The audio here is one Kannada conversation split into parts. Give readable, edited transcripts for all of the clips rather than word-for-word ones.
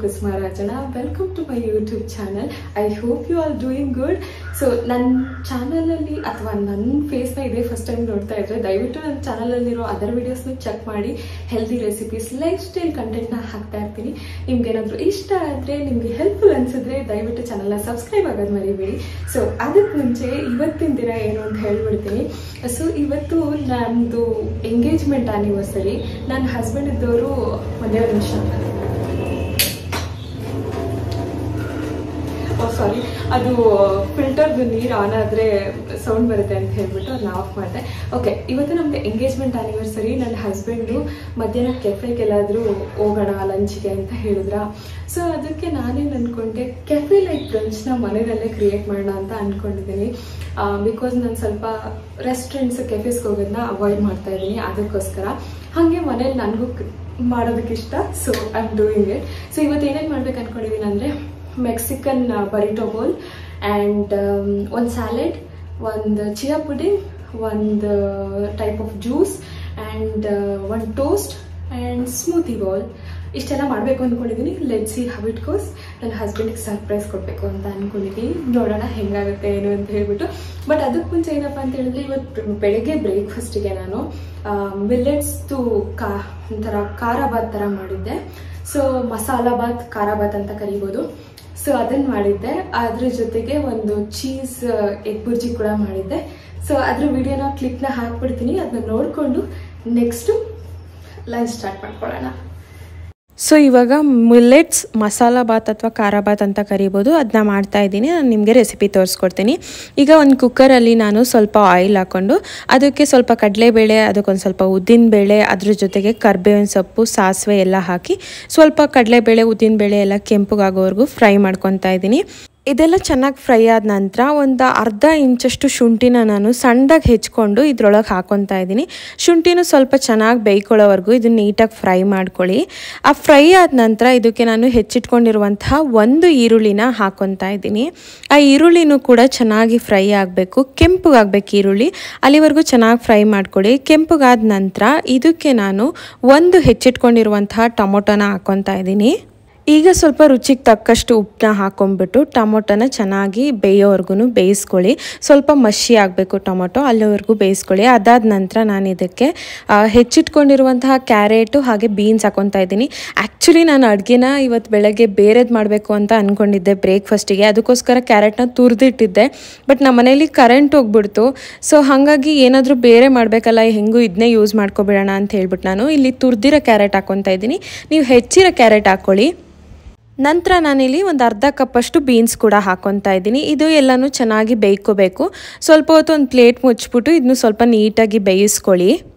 ಕುಸುಮಾರಾಜನ. Welcome to my YouTube channel. I hope you are doing good. So ನನ್ನ ಚಾನಲಲ್ಲಿ ಅಥವಾ ನನ್ನ ಫೇಸ್ನ ಇದೇ ಫಸ್ಟ್ ಟೈಮ್ ನೋಡ್ತಾ ಇದ್ರೆ ದಯವಿಟ್ಟು ನನ್ನ ಚಾನಲಲ್ಲಿರೋ ಅದರ್ ವಿಡಿಯೋಸ್ನ ಚೆಕ್ ಮಾಡಿ. ಹೆಲ್ದಿ ರೆಸಿಪೀಸ್, ಲೈಫ್ ಸ್ಟೈಲ್ ಕಂಟೆಂಟ್ನ ಹಾಕ್ತಾ ಇರ್ತೀನಿ. ನಿಮ್ಗೇನಾದರೂ ಇಷ್ಟ ಆದರೆ, ನಿಮಗೆ ಹೆಲ್ಪ್ಫುಲ್ ಅನಿಸಿದ್ರೆ ದಯವಿಟ್ಟು ಚಾನಲ್ನ ಸಬ್ಸ್ಕ್ರೈಬ್ ಆಗೋದು ಮರಿಬೇಡಿ. ಸೊ ಅದಕ್ಕೆ ಮುಂಚೆ ಇವತ್ತಿನ ದಿನ ಏನು ಅಂತ ಹೇಳ್ಬಿಡ್ತೀನಿ. ಸೊ ಇವತ್ತು ನಮ್ಮದು ಎಂಗೇಜ್ಮೆಂಟ್ ಆನಿವರ್ಸರಿ. ನನ್ನ ಹಸ್ಬೆಂಡ್ ಇದ್ದವರು ಒಂದೇ ನಿಮಿಷ, ಸಾರಿ, ಅದು ಫಿಲ್ಟರ್ದು ನೀರು ಆನ್ ಆದರೆ ಸೌಂಡ್ ಬರುತ್ತೆ ಅಂತ ಹೇಳ್ಬಿಟ್ಟು ಅದನ್ನ ಆಫ್ ಮಾಡಿದೆ. ಓಕೆ, ಇವತ್ತು ನಮ್ದು ಎಂಗೇಜ್ಮೆಂಟ್ ಆನಿವರ್ಸರಿ. ನನ್ನ ಹಸ್ಬೆಂಡು ಮಧ್ಯಾಹ್ನ ಕೆಫೆಗೆಲ್ಲಾದರೂ ಹೋಗೋಣ ಲಂಚ್ಗೆ ಅಂತ ಹೇಳಿದ್ರ. ಸೊ ಅದಕ್ಕೆ ನಾನೇನು ಅಂದ್ಕೊಂಡೆ, ಕೆಫೆ ಲೈಕ್ ಲಂಚ್ನ ಮನೆಯಲ್ಲೇ ಕ್ರಿಯೇಟ್ ಮಾಡೋಣ ಅಂತ ಅಂದ್ಕೊಂಡಿದ್ದೀನಿ. ಬಿಕಾಸ್ ನಾನು ಸ್ವಲ್ಪ ರೆಸ್ಟೋರೆಂಟ್ಸ್, ಕೆಫೆಸ್ಗೆ ಹೋಗೋದನ್ನ ಅವಾಯ್ಡ್ ಮಾಡ್ತಾ ಇದ್ದೀನಿ. ಅದಕ್ಕೋಸ್ಕರ ಹಾಗೆ ಮನೇಲಿ ನನಗೂ ಮಾಡೋದಕ್ಕೆ ಇಷ್ಟ. So I am doing it. So ಇವತ್ತು ಏನೇನು ಮಾಡ್ಬೇಕು ಅಂದ್ಕೊಂಡಿದ್ದೀನಿ ಅಂದರೆ, ಮೆಕ್ಸಿಕನ್ ಬರಿಟೋ ಬೋಲ್ ಆ್ಯಂಡ್ ಒಂದು ಸ್ಯಾಲೆಡ್, ಒಂದು ಚಿಯಾ ಪುಡಿಂಗ್, ಒಂದು ಟೈಪ್ ಆಫ್ ಜ್ಯೂಸ್ ಆ್ಯಂಡ್ ಒಂದು ಟೋಸ್ಟ್ ಆ್ಯಂಡ್ ಸ್ಮೂತಿ ಬೌಲ್. ಇಷ್ಟೆಲ್ಲ ಮಾಡಬೇಕು ಅಂದ್ಕೊಂಡಿದ್ದೀನಿ. Let's see how it goes. ನನ್ನ ಹಸ್ಬೆಂಡಿಗೆ ಸರ್ಪ್ರೈಸ್ ಕೊಡಬೇಕು ಅಂತ ಅಂದ್ಕೊಂಡಿದ್ದೀನಿ. ನೋಡೋಣ ಹೆಂಗಾಗುತ್ತೆ ಏನು ಅಂತ ಹೇಳ್ಬಿಟ್ಟು. ಬಟ್ ಅದಕ್ಕೆ ಮುಂಚೆ ಏನಪ್ಪ ಅಂತ ಹೇಳಿದ್ರೆ, ಇವತ್ತು ಬೆಳಗ್ಗೆ ಬ್ರೇಕ್ಫಾಸ್ಟಿಗೆ ನಾನು ಮಿಲ್ಲೆಟ್ಸ್ದು ಒಂಥರ ಖಾರ ಬಾತ್ ಥರ ಮಾಡಿದ್ದೆ. ಸೊ ಮಸಾಲಾ ಬಾತ್, ಖಾರ ಬಾತ್ ಅಂತ ಕರಿಬೋದು. ಸೊ ಅದನ್ನು ಮಾಡಿದ್ದೆ. ಅದ್ರ ಜೊತೆಗೆ ಒಂದು ಚೀಸ್ ಎಗ್ ಬುರ್ಜಿ ಕೂಡ ಮಾಡಿದ್ದೆ. ಸೊ ಅದ್ರ ವಿಡಿಯೋನ ಕ್ಲಿಪ್ನ ಹಾಕ್ಬಿಡ್ತೀನಿ. ಅದನ್ನ ನೋಡಿಕೊಂಡು ನೆಕ್ಸ್ಟು ಲಂಚ್ ಸ್ಟಾರ್ಟ್ ಮಾಡ್ಕೊಳ್ಳೋಣ. ಸೊ ಇವಾಗ ಮಿಲ್ಲೆಟ್ಸ್ ಮಸಾಲಾ ಬಾತ್ ಅಥವಾ ಖಾರ ಬಾತ್ ಅಂತ ಕರಿಬೋದು, ಅದನ್ನ ಮಾಡ್ತಾ ಇದ್ದೀನಿ. ನಾನು ನಿಮಗೆ ರೆಸಿಪಿ ತೋರಿಸ್ಕೊಡ್ತೀನಿ. ಈಗ ಒಂದು ಕುಕ್ಕರಲ್ಲಿ ನಾನು ಸ್ವಲ್ಪ ಆಯಿಲ್ ಹಾಕ್ಕೊಂಡು ಅದಕ್ಕೆ ಸ್ವಲ್ಪ ಕಡಲೆಬೇಳೆ, ಅದಕ್ಕೊಂದು ಸ್ವಲ್ಪ ಉದ್ದಿನಬೇಳೆ, ಅದ್ರ ಜೊತೆಗೆ ಕರ್ಬೇವಿನ ಸೊಪ್ಪು, ಸಾಸಿವೆ ಎಲ್ಲ ಹಾಕಿ ಸ್ವಲ್ಪ ಕಡಲೆಬೇಳೆ, ಉದ್ದಿನಬೇಳೆ ಎಲ್ಲ ಕೆಂಪಗಾಗೋವರೆಗೂ ಫ್ರೈ ಮಾಡ್ಕೊತಾ ಇದ್ದೀನಿ. ಇದೆಲ್ಲ ಚೆನ್ನಾಗಿ ಫ್ರೈ ಆದ ನಂತರ ಒಂದು ಅರ್ಧ ಇಂಚಷ್ಟು ಶುಂಠಿನ ನಾನು ಸಣ್ಣದಾಗಿ ಹೆಚ್ಕೊಂಡು ಇದ್ರೊಳಗೆ ಹಾಕೊತಾ ಇದ್ದೀನಿ. ಶುಂಠಿನೂ ಸ್ವಲ್ಪ ಚೆನ್ನಾಗಿ ಬೇಯ್ಕೊಳ್ಳೋವರೆಗೂ ಇದನ್ನು ನೀಟಾಗಿ ಫ್ರೈ ಮಾಡ್ಕೊಳ್ಳಿ. ಆ ಫ್ರೈ ಆದ ನಂತರ ಇದಕ್ಕೆ ನಾನು ಹೆಚ್ಚಿಟ್ಕೊಂಡಿರುವಂತಹ ಒಂದು ಈರುಳ್ಳಿನ ಹಾಕೊತಾ ಇದ್ದೀನಿ. ಆ ಈರುಳ್ಳಿನೂ ಕೂಡ ಚೆನ್ನಾಗಿ ಫ್ರೈ ಆಗಬೇಕು, ಕೆಂಪಗಾಗಬೇಕು ಈರುಳ್ಳಿ, ಅಲ್ಲಿವರೆಗೂ ಚೆನ್ನಾಗಿ ಫ್ರೈ ಮಾಡ್ಕೊಳ್ಳಿ. ಕೆಂಪಗಾದ ನಂತರ ಇದಕ್ಕೆ ನಾನು ಒಂದು ಹೆಚ್ಚಿಟ್ಕೊಂಡಿರುವಂತಹ ಟೊಮೊಟೊನ ಹಾಕೊತಾ ಇದ್ದೀನಿ. ಈಗ ಸ್ವಲ್ಪ ರುಚಿಗೆ ತಕ್ಕಷ್ಟು ಉಪ್ಪನ್ನ ಹಾಕೊಂಡ್ಬಿಟ್ಟು ಟೊಮೊಟೊನ ಚೆನ್ನಾಗಿ ಬೇಯೋವರೆಗೂ ಬೇಯಿಸ್ಕೊಳ್ಳಿ. ಸ್ವಲ್ಪ ಮಷಿ ಆಗಬೇಕು ಟೊಮೊಟೊ, ಅಲ್ಲಿವರೆಗೂ ಬೇಯಿಸ್ಕೊಳ್ಳಿ. ಅದಾದ ನಂತರ ನಾನು ಇದಕ್ಕೆ ಹೆಚ್ಚಿಟ್ಕೊಂಡಿರುವಂತಹ ಕ್ಯಾರೆಟು ಹಾಗೆ ಬೀನ್ಸ್ ಹಾಕೊತಾ ಇದ್ದೀನಿ. ಆ್ಯಕ್ಚುಲಿ ನಾನು ಅಡುಗೆನ ಇವತ್ತು ಬೆಳಗ್ಗೆ ಬೇರೆದು ಮಾಡಬೇಕು ಅಂತ ಅಂದ್ಕೊಂಡಿದ್ದೆ ಬ್ರೇಕ್ಫಾಸ್ಟಿಗೆ. ಅದಕ್ಕೋಸ್ಕರ ಕ್ಯಾರೆಟ್ನ ತುರಿದಿಟ್ಟಿದ್ದೆ. ಬಟ್ ನಮ್ಮ ಮನೇಲಿ ಕರೆಂಟ್ ಹೋಗ್ಬಿಡ್ತು. ಸೊ ಹಾಗಾಗಿ ಏನಾದರೂ ಬೇರೆ ಮಾಡಬೇಕಲ್ಲ, ಹೆಂಗೂ ಇದನ್ನೇ ಯೂಸ್ ಮಾಡ್ಕೊಬಿಡೋಣ ಅಂತ ಹೇಳ್ಬಿಟ್ಟು ನಾನು ಇಲ್ಲಿ ತುರಿದಿರೋ ಕ್ಯಾರೆಟ್ ಹಾಕೊತಾ ಇದ್ದೀನಿ. ನೀವು ಹೆಚ್ಚಿರೋ ಕ್ಯಾರೆಟ್ ಹಾಕ್ಕೊಳ್ಳಿ. ನಂತರ ನಾನಿಲ್ಲಿ ಒಂದು ಅರ್ಧ ಕಪ್ಪಷ್ಟು ಬೀನ್ಸ್ ಕೂಡ ಹಾಕೊತಾ ಇದ್ದೀನಿ. ಇದು ಎಲ್ಲನೂ ಚೆನ್ನಾಗಿ ಬೇಯ್ಕೋಬೇಕು. ಸ್ವಲ್ಪ ಹೊತ್ತು ಒಂದು ಪ್ಲೇಟ್ ಮುಚ್ಚಿಬಿಟ್ಟು ಇದನ್ನು ಸ್ವಲ್ಪ ನೀಟಾಗಿ ಬೇಯಿಸ್ಕೊಳ್ಳಿ.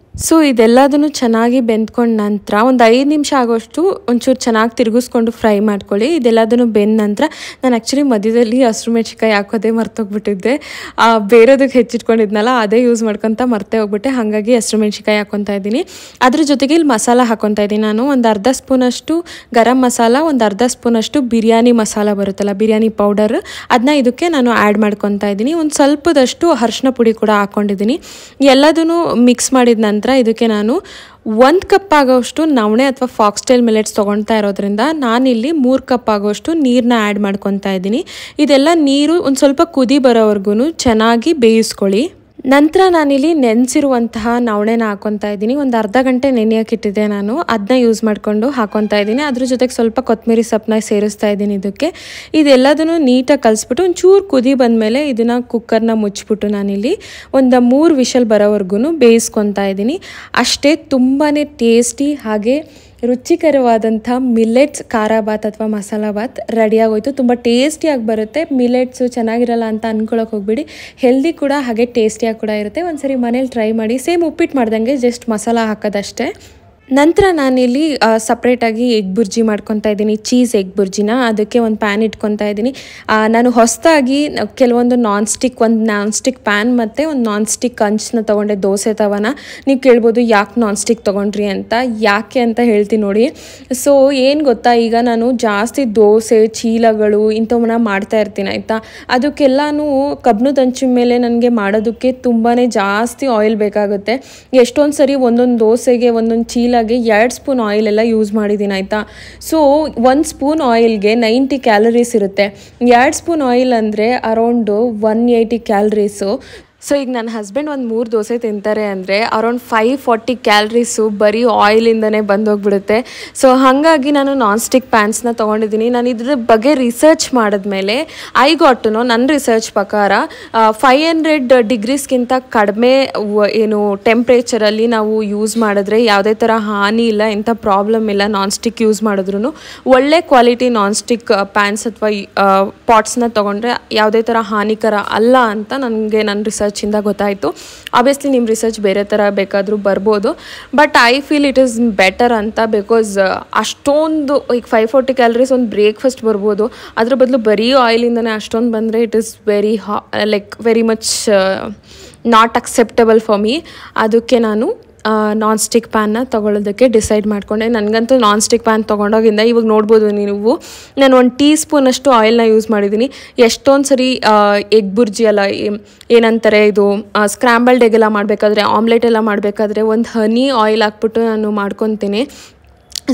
ಸೊ ಇದೆಲ್ಲದನ್ನು ಚೆನ್ನಾಗಿ ಬೆಂದ್ಕೊಂಡ ನಂತರ ಒಂದು 5 ನಿಮಿಷ ಆಗೋಷ್ಟು ಒಂಚೂರು ಚೆನ್ನಾಗಿ ತಿರುಗಿಸ್ಕೊಂಡು ಫ್ರೈ ಮಾಡ್ಕೊಳ್ಳಿ. ಇದೆಲ್ಲದನ್ನು ಬೆಂದ ನಂತರ ನಾನು ಆ್ಯಕ್ಚುಲಿ ಮಧ್ಯದಲ್ಲಿ ಹಸಿರು ಮೆಣಸಿನ್ಕಾಯಿ ಹಾಕೋದೇ ಮರ್ತೋಗ್ಬಿಟ್ಟಿದ್ದೆ. ಬೇರೆದಕ್ಕೆ ಹೆಚ್ಚಿಟ್ಕೊಂಡಿದ್ನಲ್ಲ, ಅದೇ ಯೂಸ್ ಮಾಡ್ಕೊತ ಮರ್ತೇ ಹೋಗ್ಬಿಟ್ಟೆ. ಹಾಗಾಗಿ ಹಸಿರು ಮೆಣಸಿನ್ಕಾಯಿ ಹಾಕೊತಾ ಇದ್ದೀನಿ. ಅದ್ರ ಜೊತೆಗೆ ಇಲ್ಲಿ ಮಸಾಲ ಹಾಕೊತಾ ಇದ್ದೀನಿ. ನಾನು ಒಂದು ಅರ್ಧ ಸ್ಪೂನಷ್ಟು ಗರಂ ಮಸಾಲ, ಒಂದು ಅರ್ಧ ಸ್ಪೂನಷ್ಟು ಬಿರಿಯಾನಿ ಮಸಾಲ ಬರುತ್ತಲ್ಲ, ಬಿರಿಯಾನಿ ಪೌಡರ್, ಅದನ್ನ ಇದಕ್ಕೆ ನಾನು ಆ್ಯಡ್ ಮಾಡ್ಕೊತಾ ಇದ್ದೀನಿ. ಒಂದು ಸ್ವಲ್ಪದಷ್ಟು ಅರಿಶಿನ ಪುಡಿ ಕೂಡ ಹಾಕ್ಕೊಂಡಿದ್ದೀನಿ. ಎಲ್ಲದನ್ನು ಮಿಕ್ಸ್ ಮಾಡಿದ ನಂತರ ಇದಕ್ಕೆ ನಾನು 1 ಕಪ್ ಆಗೋಷ್ಟು ನವಣೆ ಅಥವಾ ಫಾಕ್ಸ್ಟೈಲ್ ಮಿಲೆಟ್ಸ್ ತೊಗೊಳ್ತಾ ಇರೋದ್ರಿಂದ ನಾನಿಲ್ಲಿ 3 ಕಪ್ ಆಗೋಷ್ಟು ನೀರನ್ನ ಆ್ಯಡ್ ಮಾಡ್ಕೊತಾ ಇದ್ದೀನಿ. ಇದೆಲ್ಲ ನೀರು ಒಂದು ಸ್ವಲ್ಪ ಕುದಿ ಬರೋವರೆಗೂ ಚೆನ್ನಾಗಿ ಬೇಯಿಸ್ಕೊಳ್ಳಿ. ನಂತರ ನಾನಿಲ್ಲಿ ನೆನೆಸಿರುವಂತಹ ನವಣೆನ ಹಾಕೊತಾ ಇದ್ದೀನಿ. ಒಂದು ಅರ್ಧ ಗಂಟೆ ನೆನೆಯೋಕ್ಕಿಟ್ಟಿದ್ದೆ ನಾನು, ಅದನ್ನ ಯೂಸ್ ಮಾಡಿಕೊಂಡು ಹಾಕೊತಾ ಇದ್ದೀನಿ. ಅದ್ರ ಜೊತೆಗೆ ಸ್ವಲ್ಪ ಕೊತ್ತಂಬರಿ ಸೊಪ್ಪನ್ನ ಸೇರಿಸ್ತಾ ಇದ್ದೀನಿ ಇದಕ್ಕೆ. ಇದೆಲ್ಲದನ್ನು ನೀಟಾಗಿ ಕಲಿಸ್ಬಿಟ್ಟು ಒಂಚೂರು ಕುದಿ ಬಂದಮೇಲೆ ಇದನ್ನು ಕುಕ್ಕರ್ನ ಮುಚ್ಚಿಬಿಟ್ಟು ನಾನಿಲ್ಲಿ ಒಂದು 3 ವಿಷಲ್ ಬರೋವರೆಗೂ ಬೇಯಿಸ್ಕೊತಾ ಇದ್ದೀನಿ. ಅಷ್ಟೇ, ತುಂಬಾ ಟೇಸ್ಟಿ ಹಾಗೆ ರುಚಿಕರವಾದಂಥ ಮಿಲೆಟ್ಸ್ ಖಾರ ಬಾತ್ ಅಥವಾ ಮಸಾಲ ಬಾತ್ ರೆಡಿಯಾಗೋಯ್ತು. ತುಂಬ ಟೇಸ್ಟಿಯಾಗಿ ಬರುತ್ತೆ. ಮಿಲೆಟ್ಸು ಚೆನ್ನಾಗಿರಲ್ಲ ಅಂತ ಅಂದ್ಕೊಳ್ಳೋಕೆ ಹೋಗ್ಬಿಡಿ. ಹೆಲ್ದಿ ಕೂಡ ಹಾಗೆ ಟೇಸ್ಟಿಯಾಗಿ ಕೂಡ ಇರುತ್ತೆ. ಒಂದ್ಸರಿ ಮನೇಲಿ ಟ್ರೈ ಮಾಡಿ. ಸೇಮ್ ಉಪ್ಪಿಟ್ಟು ಮಾಡ್ದಂಗೆ ಜಸ್ಟ್ ಮಸಾಲ ಹಾಕೋದಷ್ಟೇ. ನಂತರ ನಾನಿಲ್ಲಿ ಸಪ್ರೇಟಾಗಿ ಎಗ್ ಬುರ್ಜಿ ಮಾಡ್ಕೊತಾ ಇದ್ದೀನಿ, ಚೀಸ್ ಎಗ್ ಬುರ್ಜಿನ. ಅದಕ್ಕೆ ಒಂದು ಪ್ಯಾನ್ ಇಟ್ಕೊತಾ ಇದ್ದೀನಿ. ನಾನು ಹೊಸದಾಗಿ ಕೆಲವೊಂದು ನಾನ್ ಸ್ಟಿಕ್ ಪ್ಯಾನ್ ಮತ್ತು ಒಂದು ನಾನ್ ಸ್ಟಿಕ್ ಹಂಚನ್ನ ತೊಗೊಂಡೆ, ದೋಸೆ ತವನ. ನೀವು ಕೇಳ್ಬೋದು ಯಾಕೆ ನಾನ್ ಸ್ಟಿಕ್ ತೊಗೊಂಡ್ರಿ ಅಂತ. ಯಾಕೆ ಅಂತ ಹೇಳ್ತೀನಿ ನೋಡಿ. ಸೊ ಏನು ಗೊತ್ತಾ, ಈಗ ನಾನು ಜಾಸ್ತಿ ದೋಸೆ, ಚೀಲಗಳು ಇಂಥವನ್ನ ಮಾಡ್ತಾ ಇರ್ತೀನಿ ಆಯಿತಾ. ಅದಕ್ಕೆಲ್ಲನೂ ಕಬ್ಬಿಣದ ಹಂಚಿನ ಮೇಲೆ ನನಗೆ ಮಾಡೋದಕ್ಕೆ ತುಂಬಾ ಜಾಸ್ತಿ ಆಯಿಲ್ ಬೇಕಾಗುತ್ತೆ. ಎಷ್ಟೊಂದು ಸರಿ ಒಂದೊಂದು ದೋಸೆಗೆ ಒಂದೊಂದು ಚೀಲ ಆಗಿ 2 ಸ್ಪೂನ್ ಆಯಿಲೆಲ್ಲ ಯೂಸ್ ಮಾಡಿದ್ದೀನಿ ಆಯಿತಾ. ಸೊ 1 ಸ್ಪೂನ್ ಆಯಿಲ್ಗೆ 90 ಕ್ಯಾಲರೀಸ್ ಇರುತ್ತೆ. 2 ಸ್ಪೂನ್ ಆಯಿಲ್ ಅಂದರೆ ಅರೌಂಡು 180 ಕ್ಯಾಲರೀಸು. ಸೊ ಈಗ ನನ್ನ ಹಸ್ಬೆಂಡ್ ಒಂದು 3 ದೋಸೆ ತಿಂತಾರೆ ಅಂದರೆ ಅರೌಂಡ್ 540 ಕ್ಯಾಲರೀಸು ಬರೀ ಆಯಿಲಿಂದನೇ ಬಂದೋಗ್ಬಿಡುತ್ತೆ. ಸೊ ಹಾಗಾಗಿ ನಾನು ನಾನ್ ಸ್ಟಿಕ್ ಪ್ಯಾನ್ಸ್ನ ತೊಗೊಂಡಿದ್ದೀನಿ. ನಾನು ಇದ್ರ ಬಗ್ಗೆ ರಿಸರ್ಚ್ ಮಾಡಿದ್ಮೇಲೆ ನನ್ನ ರಿಸರ್ಚ್ ಪ್ರಕಾರ 500 ಡಿಗ್ರೀಸ್ಗಿಂತ ಕಡಿಮೆ ಏನು ಟೆಂಪ್ರೇಚರಲ್ಲಿ ನಾವು ಯೂಸ್ ಮಾಡಿದ್ರೆ ಯಾವುದೇ ಥರ ಹಾನಿ ಇಲ್ಲ, ಎಂಥ ಪ್ರಾಬ್ಲಮ್ ಇಲ್ಲ. ನಾನ್ ಸ್ಟಿಕ್ ಯೂಸ್ ಮಾಡಿದ್ರು ಒಳ್ಳೆ ಕ್ವಾಲಿಟಿ ನಾನ್ ಸ್ಟಿಕ್ ಪ್ಯಾನ್ಸ್ ಅಥವಾ ಪಾಟ್ಸ್ನ ತೊಗೊಂಡ್ರೆ ಯಾವುದೇ ಥರ ಹಾನಿಕರ ಅಲ್ಲ ಅಂತ ನನಗೆ ನನ್ನ ರಿಸರ್ಚಿಂದ ಗೊತ್ತಾಯಿತು. ಆಬ್ವಿಯಸ್ಲಿ ನಿಮ್ಮ ರಿಸರ್ಚ್ ಬೇರೆ ಥರ ಬೇಕಾದರೂ ಬರ್ಬೋದು, but I feel it is better ಅಂತ. ಬಿಕಾಸ್ ಅಷ್ಟೊಂದು ಈಗ 540 ಕ್ಯಾಲರೀಸ್ ಒಂದು ಬ್ರೇಕ್ಫಾಸ್ಟ್ ಬರ್ಬೋದು, ಅದ್ರ ಬದಲು ಬರೀ ಆಯಿಲಿಂದನೇ ಅಷ್ಟೊಂದು ಬಂದರೆ it is very much not acceptable for me. ಅದಕ್ಕೆ ನಾನು ನಾನ್ ಸ್ಟಿಕ್ ಪ್ಯಾನ್ನ ತೊಗೊಳ್ಳೋದಕ್ಕೆ ಡಿಸೈಡ್ ಮಾಡಿಕೊಂಡೆ. ನನಗಂತೂ ನಾನ್ ಸ್ಟಿಕ್ ಪ್ಯಾನ್ ತೊಗೊಂಡೋಗಿಂದ ಇವಾಗ ನೋಡ್ಬೋದು ನೀವು, ನಾನು 1 ಟೀ ಸ್ಪೂನಷ್ಟು ಆಯಿಲ್ನ ಯೂಸ್ ಮಾಡಿದ್ದೀನಿ. ಎಷ್ಟೊಂದು ಸರಿ ಎಗ್ ಬುರ್ಜಿ ಎಲ್ಲ ಏನಂತಾರೆ ಇದು ಸ್ಕ್ರ್ಯಾಂಬಲ್ಡ್ ಎಗ್ ಎಲ್ಲ ಮಾಡಬೇಕಾದ್ರೆ, ಆಮ್ಲೆಟ್ ಎಲ್ಲ ಮಾಡಬೇಕಾದ್ರೆ ಒಂದು ಹನಿ ಆಯಿಲ್ ಹಾಕ್ಬಿಟ್ಟು ನಾನು ಮಾಡ್ಕೊತೀನಿ.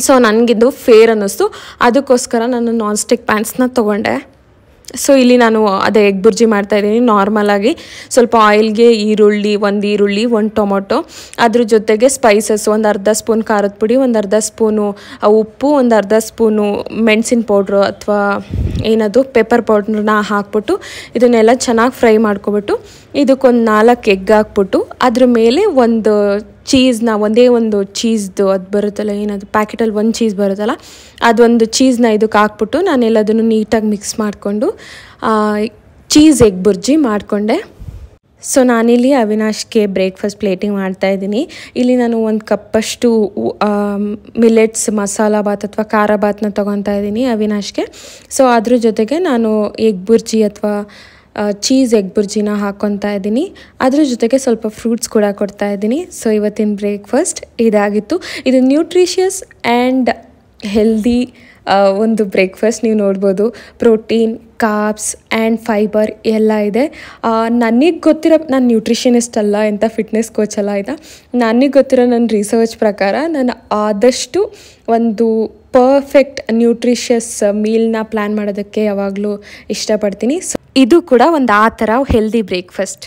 ಸೊ ನನಗಿದು ಫೇರ್ ಅನ್ನಿಸ್ತು, ಅದಕ್ಕೋಸ್ಕರ ನಾನು ನಾನ್ ಸ್ಟಿಕ್ ಪ್ಯಾನ್ಸ್ನ ತೊಗೊಂಡೆ. ಸೊ ಇಲ್ಲಿ ನಾನು ಅದೇ ಎಗ್ ಬುರ್ಜಿ ಮಾಡ್ತಾಯಿದ್ದೀನಿ. ನಾರ್ಮಲಾಗಿ ಸ್ವಲ್ಪ ಆಯಿಲ್ಗೆ ಒಂದು ಈರುಳ್ಳಿ 1 ಟೊಮೊಟೊ, ಅದ್ರ ಜೊತೆಗೆ ಸ್ಪೈಸಸ್, ಒಂದು ಅರ್ಧ ಸ್ಪೂನ್ ಖಾರದ ಪುಡಿ, ಒಂದು ಅರ್ಧ ಸ್ಪೂನು ಉಪ್ಪು, ಒಂದು ಅರ್ಧ ಸ್ಪೂನು ಮೆಣಸಿನ ಪೌಡ್ರು ಅಥವಾ ಏನದು ಪೆಪ್ಪರ್ ಪೌಡ್ರನ್ನ ಹಾಕ್ಬಿಟ್ಟು ಇದನ್ನೆಲ್ಲ ಚೆನ್ನಾಗಿ ಫ್ರೈ ಮಾಡ್ಕೊಬಿಟ್ಟು ಇದಕ್ಕೊಂದು 4 ಎಗ್ ಹಾಕ್ಬಿಟ್ಟು ಅದ್ರ ಮೇಲೆ ಒಂದು ಚೀಸ್ನ ಒಂದೇ ಒಂದು ಚೀಸ್ದು ಅದು ಬರುತ್ತಲ್ಲ, ಏನದು ಪ್ಯಾಕೆಟಲ್ಲಿ ಒಂದು ಚೀಸ್ ಬರುತ್ತಲ್ಲ, ಅದೊಂದು ಚೀಸ್ನ ಇದಕ್ಕೆ ಹಾಕ್ಬಿಟ್ಟು ನಾನೆಲ್ಲದನ್ನು ನೀಟಾಗಿ ಮಿಕ್ಸ್ ಮಾಡಿಕೊಂಡು ಚೀಸ್ ಎಗ್ ಬುರ್ಜಿ ಮಾಡಿಕೊಂಡೆ. ಸೊ ನಾನಿಲ್ಲಿ ಅವಿನಾಶ್ಗೆ ಬ್ರೇಕ್ಫಾಸ್ಟ್ ಪ್ಲೇಟಿಂಗ್ ಮಾಡ್ತಾಯಿದ್ದೀನಿ. ಇಲ್ಲಿ ನಾನು 1 ಕಪ್ಪಷ್ಟು ಮಿಲೆಟ್ಸ್ ಮಸಾಲ ಬಾತ್ ಅಥವಾ ಖಾರ ಬಾತ್ನ ತೊಗೊತಾ ಇದ್ದೀನಿ ಅವಿನಾಶ್ಗೆ. ಸೊ ಅದ್ರ ಜೊತೆಗೆ ನಾನು ಎಗ್ ಬುರ್ಜಿ ಅಥವಾ ಚೀಸ್ ಎಗ್ ಬುರ್ಜಿನ ಹಾಕ್ಕೊತಾ ಇದ್ದೀನಿ. ಅದ್ರ ಜೊತೆಗೆ ಸ್ವಲ್ಪ ಫ್ರೂಟ್ಸ್ ಕೂಡ ಕೊಡ್ತಾ ಇದ್ದೀನಿ. ಸೊ ಇವತ್ತಿನ ಬ್ರೇಕ್ಫಾಸ್ಟ್ ಇದಾಗಿತ್ತು. ಇದು ನ್ಯೂಟ್ರಿಷಿಯಸ್ ಆ್ಯಂಡ್ ಹೆಲ್ದಿ ಒಂದು ಬ್ರೇಕ್ಫಾಸ್ಟ್. ನೀವು ನೋಡ್ಬೋದು ಪ್ರೋಟೀನ್, ಕಾರ್ಬ್ಸ್ ಆ್ಯಂಡ್ ಫೈಬರ್ ಎಲ್ಲ ಇದೆ. ನನಗೆ ಗೊತ್ತಿರೋ, ನಾನು ನ್ಯೂಟ್ರಿಷನಿಸ್ಟ್ ಅಲ್ಲ, ಎಂಥ ಫಿಟ್ನೆಸ್ ಕೋಚ್ ಅಲ್ಲ ಆಯಿತಾ. ನನಗೆ ಗೊತ್ತಿರೋ ನನ್ನ ರಿಸರ್ಚ್ ಪ್ರಕಾರ ನಾನು ಆದಷ್ಟು ಒಂದು ಪರ್ಫೆಕ್ಟ್ ನ್ಯೂಟ್ರಿಷಿಯಸ್ ಮೀಲ್ನ ಪ್ಲ್ಯಾನ್ ಮಾಡೋದಕ್ಕೆ ಯಾವಾಗಲೂ ಇಷ್ಟಪಡ್ತೀನಿ. ಸೊ ಇದು ಕೂಡ ಒಂದು ಆ ಥರ ಹೆಲ್ದಿ ಬ್ರೇಕ್ಫಾಸ್ಟ್.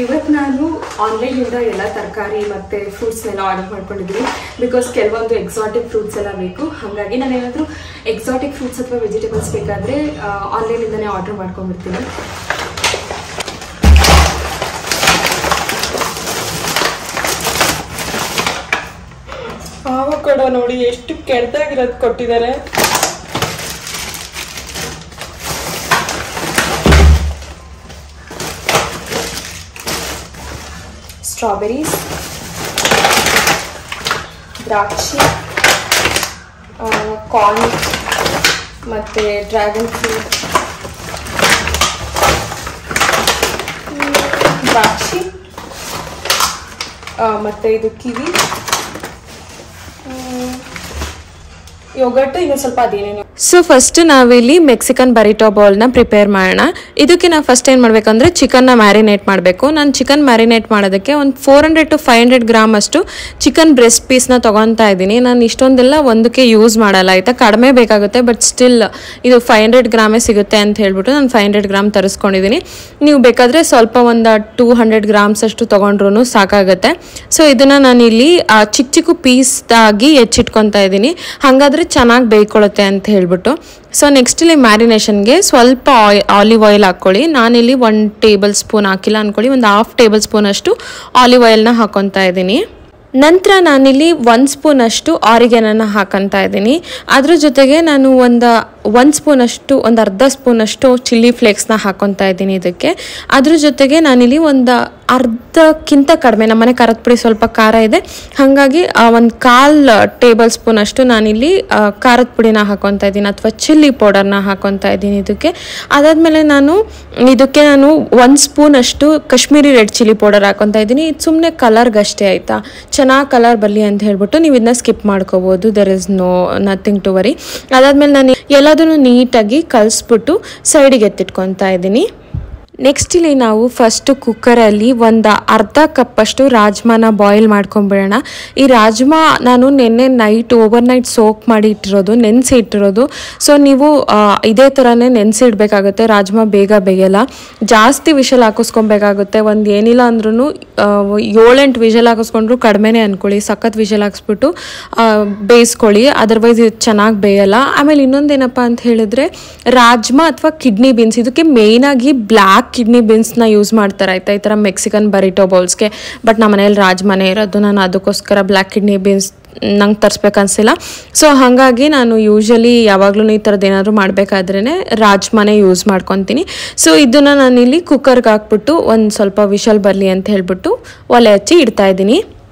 ಇವತ್ತು ನಾನು ಆನ್ಲೈನಿಂದ ಎಲ್ಲ ತರಕಾರಿ ಮತ್ತು ಫ್ರೂಟ್ಸ್ನೆಲ್ಲ ಆರ್ಡರ್ ಮಾಡ್ಕೊಂಡಿದ್ದೀನಿ. ಬಿಕಾಸ್ ಕೆಲವೊಂದು ಎಕ್ಸಾಟಿಕ್ ಫ್ರೂಟ್ಸ್ ಎಲ್ಲ ಬೇಕು. ಹಾಗಾಗಿ ನಾನು ಏನಾದರೂ ಎಕ್ಸಾಟಿಕ್ ಫ್ರೂಟ್ಸ್ ಅಥವಾ ವೆಜಿಟೇಬಲ್ಸ್ ಬೇಕಾದರೆ ಆನ್ಲೈನಿಂದನೇ ಆರ್ಡರ್ ಮಾಡ್ಕೊಂಡ್ಬಿಡ್ತೀನಿ. ಆವಕಾಡೋ ನೋಡಿ ಎಷ್ಟು ಕೆಟ್ಟದಾಗಿರೋದು ಕೊಟ್ಟಿದ್ದಾರೆ. ಸ್ಟ್ರಾಬೆರೀಸ್, ದ್ರಾಕ್ಷಿ, ಕಾರ್ನ್ ಮತ್ತು ಡ್ರ್ಯಾಗನ್ ಫ್ರೂಟ್, ದ್ರಾಕ್ಷಿ ಮತ್ತು ಇದು ಕಿವಿ, ಯೋಗರ್ಟ್, ಇನ್ನೂ ಸ್ವಲ್ಪ ಅದೇನೇನು. ಸೊ ಫಸ್ಟ್ ನಾವಿಲ್ಲಿ ಮೆಕ್ಸಿಕನ್ ಬರಿಟೋ ಬೌಲ್ನ ಪ್ರಿಪೇರ್ ಮಾಡೋಣ. ಇದಕ್ಕೆ ನಾವು ಫಸ್ಟ್ ಏನು ಮಾಡಬೇಕಂದ್ರೆ ಚಿಕನ್ನ ಮ್ಯಾರಿನೇಟ್ ಮಾಡಬೇಕು. ನಾನು ಚಿಕನ್ ಮ್ಯಾರಿನೇಟ್ ಮಾಡೋದಕ್ಕೆ ಒಂದು 400 to 500 ಗ್ರಾಮ್ ಅಷ್ಟು ಚಿಕನ್ ಬ್ರೆಸ್ಟ್ ಪೀಸ್ನ ತೊಗೊತಾ ಇದ್ದೀನಿ. ನಾನು ಇಷ್ಟೊಂದೆಲ್ಲ ಒಂದಕ್ಕೆ ಯೂಸ್ ಮಾಡಲ್ಲ ಆಯಿತಾ, ಕಡಿಮೆ ಬೇಕಾಗುತ್ತೆ. ಬಟ್ ಸ್ಟಿಲ್ ಇದು 500 ಗ್ರಾಮೇ ಸಿಗುತ್ತೆ ಅಂತ ಹೇಳ್ಬಿಟ್ಟು ನಾನು 500 ಗ್ರಾಮ್ ತರಿಸ್ಕೊಂಡಿದ್ದೀನಿ. ನೀವು ಬೇಕಾದರೆ ಸ್ವಲ್ಪ ಒಂದು 200 ಗ್ರಾಮ್ಸ್ ಅಷ್ಟು ತೊಗೊಂಡ್ರೂ ಸಾಕಾಗುತ್ತೆ. ಸೊ ಇದನ್ನು ನಾನಿಲ್ಲಿ ಚಿಕ್ಕ ಚಿಕ್ಕ ಪೀಸ್ದಾಗಿ ಹೆಚ್ಚಿಟ್ಕೊತಾ ಇದ್ದೀನಿ, ಹಾಗಾದರೆ ಚೆನ್ನಾಗಿ ಬೇಯ್ಕೊಳ್ಳುತ್ತೆ ಅಂತ ಹೇಳ್ಬಿಟ್ಟು. ಸೊ ನೆಕ್ಸ್ಟ್ ಇಲ್ಲಿ ಮ್ಯಾರಿನೇಷನ್ಗೆ ಸ್ವಲ್ಪ ಆಲಿವ್ ಆಯಿಲ್ ಹಾಕ್ಕೊಳ್ಳಿ. ನಾನಿಲ್ಲಿ 1 ಟೇಬಲ್ ಸ್ಪೂನ್ ಹಾಕಿಲ್ಲ ಅಂದ್ಕೊಳ್ಳಿ, ಒಂದು 1/2 ಟೇಬಲ್ ಸ್ಪೂನ್ ಅಷ್ಟು ಆಲಿವ್ ಆಯಿಲ್ನ ಹಾಕ್ಕೊತಾ ಇದ್ದೀನಿ. ನಂತರ ನಾನಿಲ್ಲಿ 1 ಸ್ಪೂನಷ್ಟು ಆರಿಗೆನನ್ನ ಹಾಕೊತಾ ಇದ್ದೀನಿ. ಅದ್ರ ಜೊತೆಗೆ ನಾನು ಒಂದು ಅರ್ಧ ಸ್ಪೂನಷ್ಟು ಚಿಲ್ಲಿ ಫ್ಲೇಕ್ಸ್ನ ಹಾಕೊತಾ ಇದ್ದೀನಿ ಇದಕ್ಕೆ. ಅದ್ರ ಜೊತೆಗೆ ನಾನಿಲ್ಲಿ ಒಂದು ಅರ್ಧಕ್ಕಿಂತ ಕಡಿಮೆ, ನಮ್ಮನೆ ಖಾರದ ಪುಡಿ ಸ್ವಲ್ಪ ಖಾರ ಇದೆ, ಹಾಗಾಗಿ ಒಂದು 1/4 ಟೇಬಲ್ ಸ್ಪೂನಷ್ಟು ನಾನಿಲ್ಲಿ ಖಾರದ ಪುಡಿನ ಹಾಕೊತಾ ಇದ್ದೀನಿ ಅಥವಾ ಚಿಲ್ಲಿ ಪೌಡರ್ನ ಹಾಕೊತಾ ಇದ್ದೀನಿ ಇದಕ್ಕೆ. ಅದಾದಮೇಲೆ ನಾನು 1 ಸ್ಪೂನಷ್ಟು ಕಾಶ್ಮೀರಿ ರೆಡ್ ಚಿಲ್ಲಿ ಪೌಡರ್ ಹಾಕೊತಾ ಇದ್ದೀನಿ. ಇದು ಸುಮ್ಮನೆ ಕಲರ್ಗಷ್ಟೇ ಆಯಿತಾ, ಚೆನ್ನಾಗಿ ಕಲರ್ ಬರಲಿ ಅಂತ ಹೇಳ್ಬಿಟ್ಟು ನೀವು ಇದನ್ನ ಸ್ಕಿಪ್ ಮಾಡ್ಕೋಬೋದು. There is nothing to worry. ಅದಾದಮೇಲೆ ನಾನು ಎಲ್ಲದನ್ನು ನೀಟಾಗಿ ಕಲಿಸ್ಬಿಟ್ಟು ಸೈಡಿಗೆ ಎತ್ತಿಟ್ಕೊತಾ ಇದ್ದೀನಿ. ನೆಕ್ಸ್ಟ್ ಇಲ್ಲಿ ನಾವು ಫಸ್ಟ್ ಕುಕ್ಕರಲ್ಲಿ ಒಂದು ಅರ್ಧ ಕಪ್ಪಷ್ಟು ರಾಜ್ಮಾನ ಬಾಯ್ಲ್ ಮಾಡ್ಕೊಂಬಿಡೋಣ. ಈ ರಾಜ್ಮಾ ನಾನು ನಿನ್ನೆ ನೈಟ್ ಓವರ್ನೈಟ್ ಸೋಕ್ ಮಾಡಿ ಇಟ್ಟಿರೋದು, ನೆನೆಸಿ ಇಟ್ಟಿರೋದು. ಸೊ ನೀವು ಇದೇ ಥರನೇ ನೆನೆಸಿ ಇಡಬೇಕಾಗುತ್ತೆ. ರಾಜ್ಮಾ ಬೇಗ ಬೇಯಲ್ಲ. ಜಾಸ್ತಿ ವಿಷಲ್ ಹಾಕಿಸ್ಕೊಬೇಕಾಗುತ್ತೆ. ಒಂದು ಏನಿಲ್ಲ ಅಂದ್ರೂ 7-8 ವಿಷಲ್ ಹಾಕಿಸ್ಕೊಂಡ್ರು ಕಡಿಮೆನೇ ಅಂದ್ಕೊಳ್ಳಿ. ಸಖತ್ ವಿಷಲ್ ಹಾಕಿಸ್ಬಿಟ್ಟು ಬೇಯಿಸ್ಕೊಳ್ಳಿ, ಅದರ್ವೈಸ್ ಇದು ಚೆನ್ನಾಗಿ ಬೇಯಲ್ಲ. ಆಮೇಲೆ ಇನ್ನೊಂದೇನಪ್ಪ ಅಂತ ಹೇಳಿದ್ರೆ ರಾಜ್ಮಾ ಅಥವಾ ಕಿಡ್ನಿ ಬೀನ್ಸ್, ಇದಕ್ಕೆ ಮೇಯ್ನಾಗಿ ಬ್ಲ್ಯಾಕ್ ಕಿಡ್ನಿ ಬೀನ್ಸ್ನ ಯೂಸ್ ಮಾಡ್ತಾರೆ ಆಯ್ತಾ, ಈ ಥರ ಮೆಕ್ಸಿಕನ್ ಬರಿಟೋ ಬೌಲ್ಸ್ಗೆ. ಬಟ್ ನಮ್ಮ ಮನೇಲಿ ರಾಜ್ಮಾನೇ ಇರೋದು, ನಾನು ಅದಕ್ಕೋಸ್ಕರ ಬ್ಲ್ಯಾಕ್ ಕಿಡ್ನಿ ಬೀನ್ಸ್ ನಂಗೆ ತರಿಸ್ಬೇಕು ಅನಿಸಿಲ್ಲ. ಸೊ ಹಾಗಾಗಿ ನಾನು ಯೂಶ್ವಲಿ ಯಾವಾಗಲೂ ಈ ಥರದ್ದು ಏನಾದರೂ ಮಾಡಬೇಕಾದ್ರೇ ರಾಜ್ಮಾನೇ ಯೂಸ್ ಮಾಡ್ಕೊತೀನಿ. ಸೊ ಇದನ್ನು ನಾನಿಲ್ಲಿ ಕುಕ್ಕರ್ಗೆ ಹಾಕ್ಬಿಟ್ಟು ಒಂದು ಸ್ವಲ್ಪ ವಿಷಲ್ ಬರಲಿ ಅಂತ ಹೇಳ್ಬಿಟ್ಟು ಒಲೆ ಹಚ್ಚಿ ಇಡ್ತಾಯಿದ್ದೀನಿ.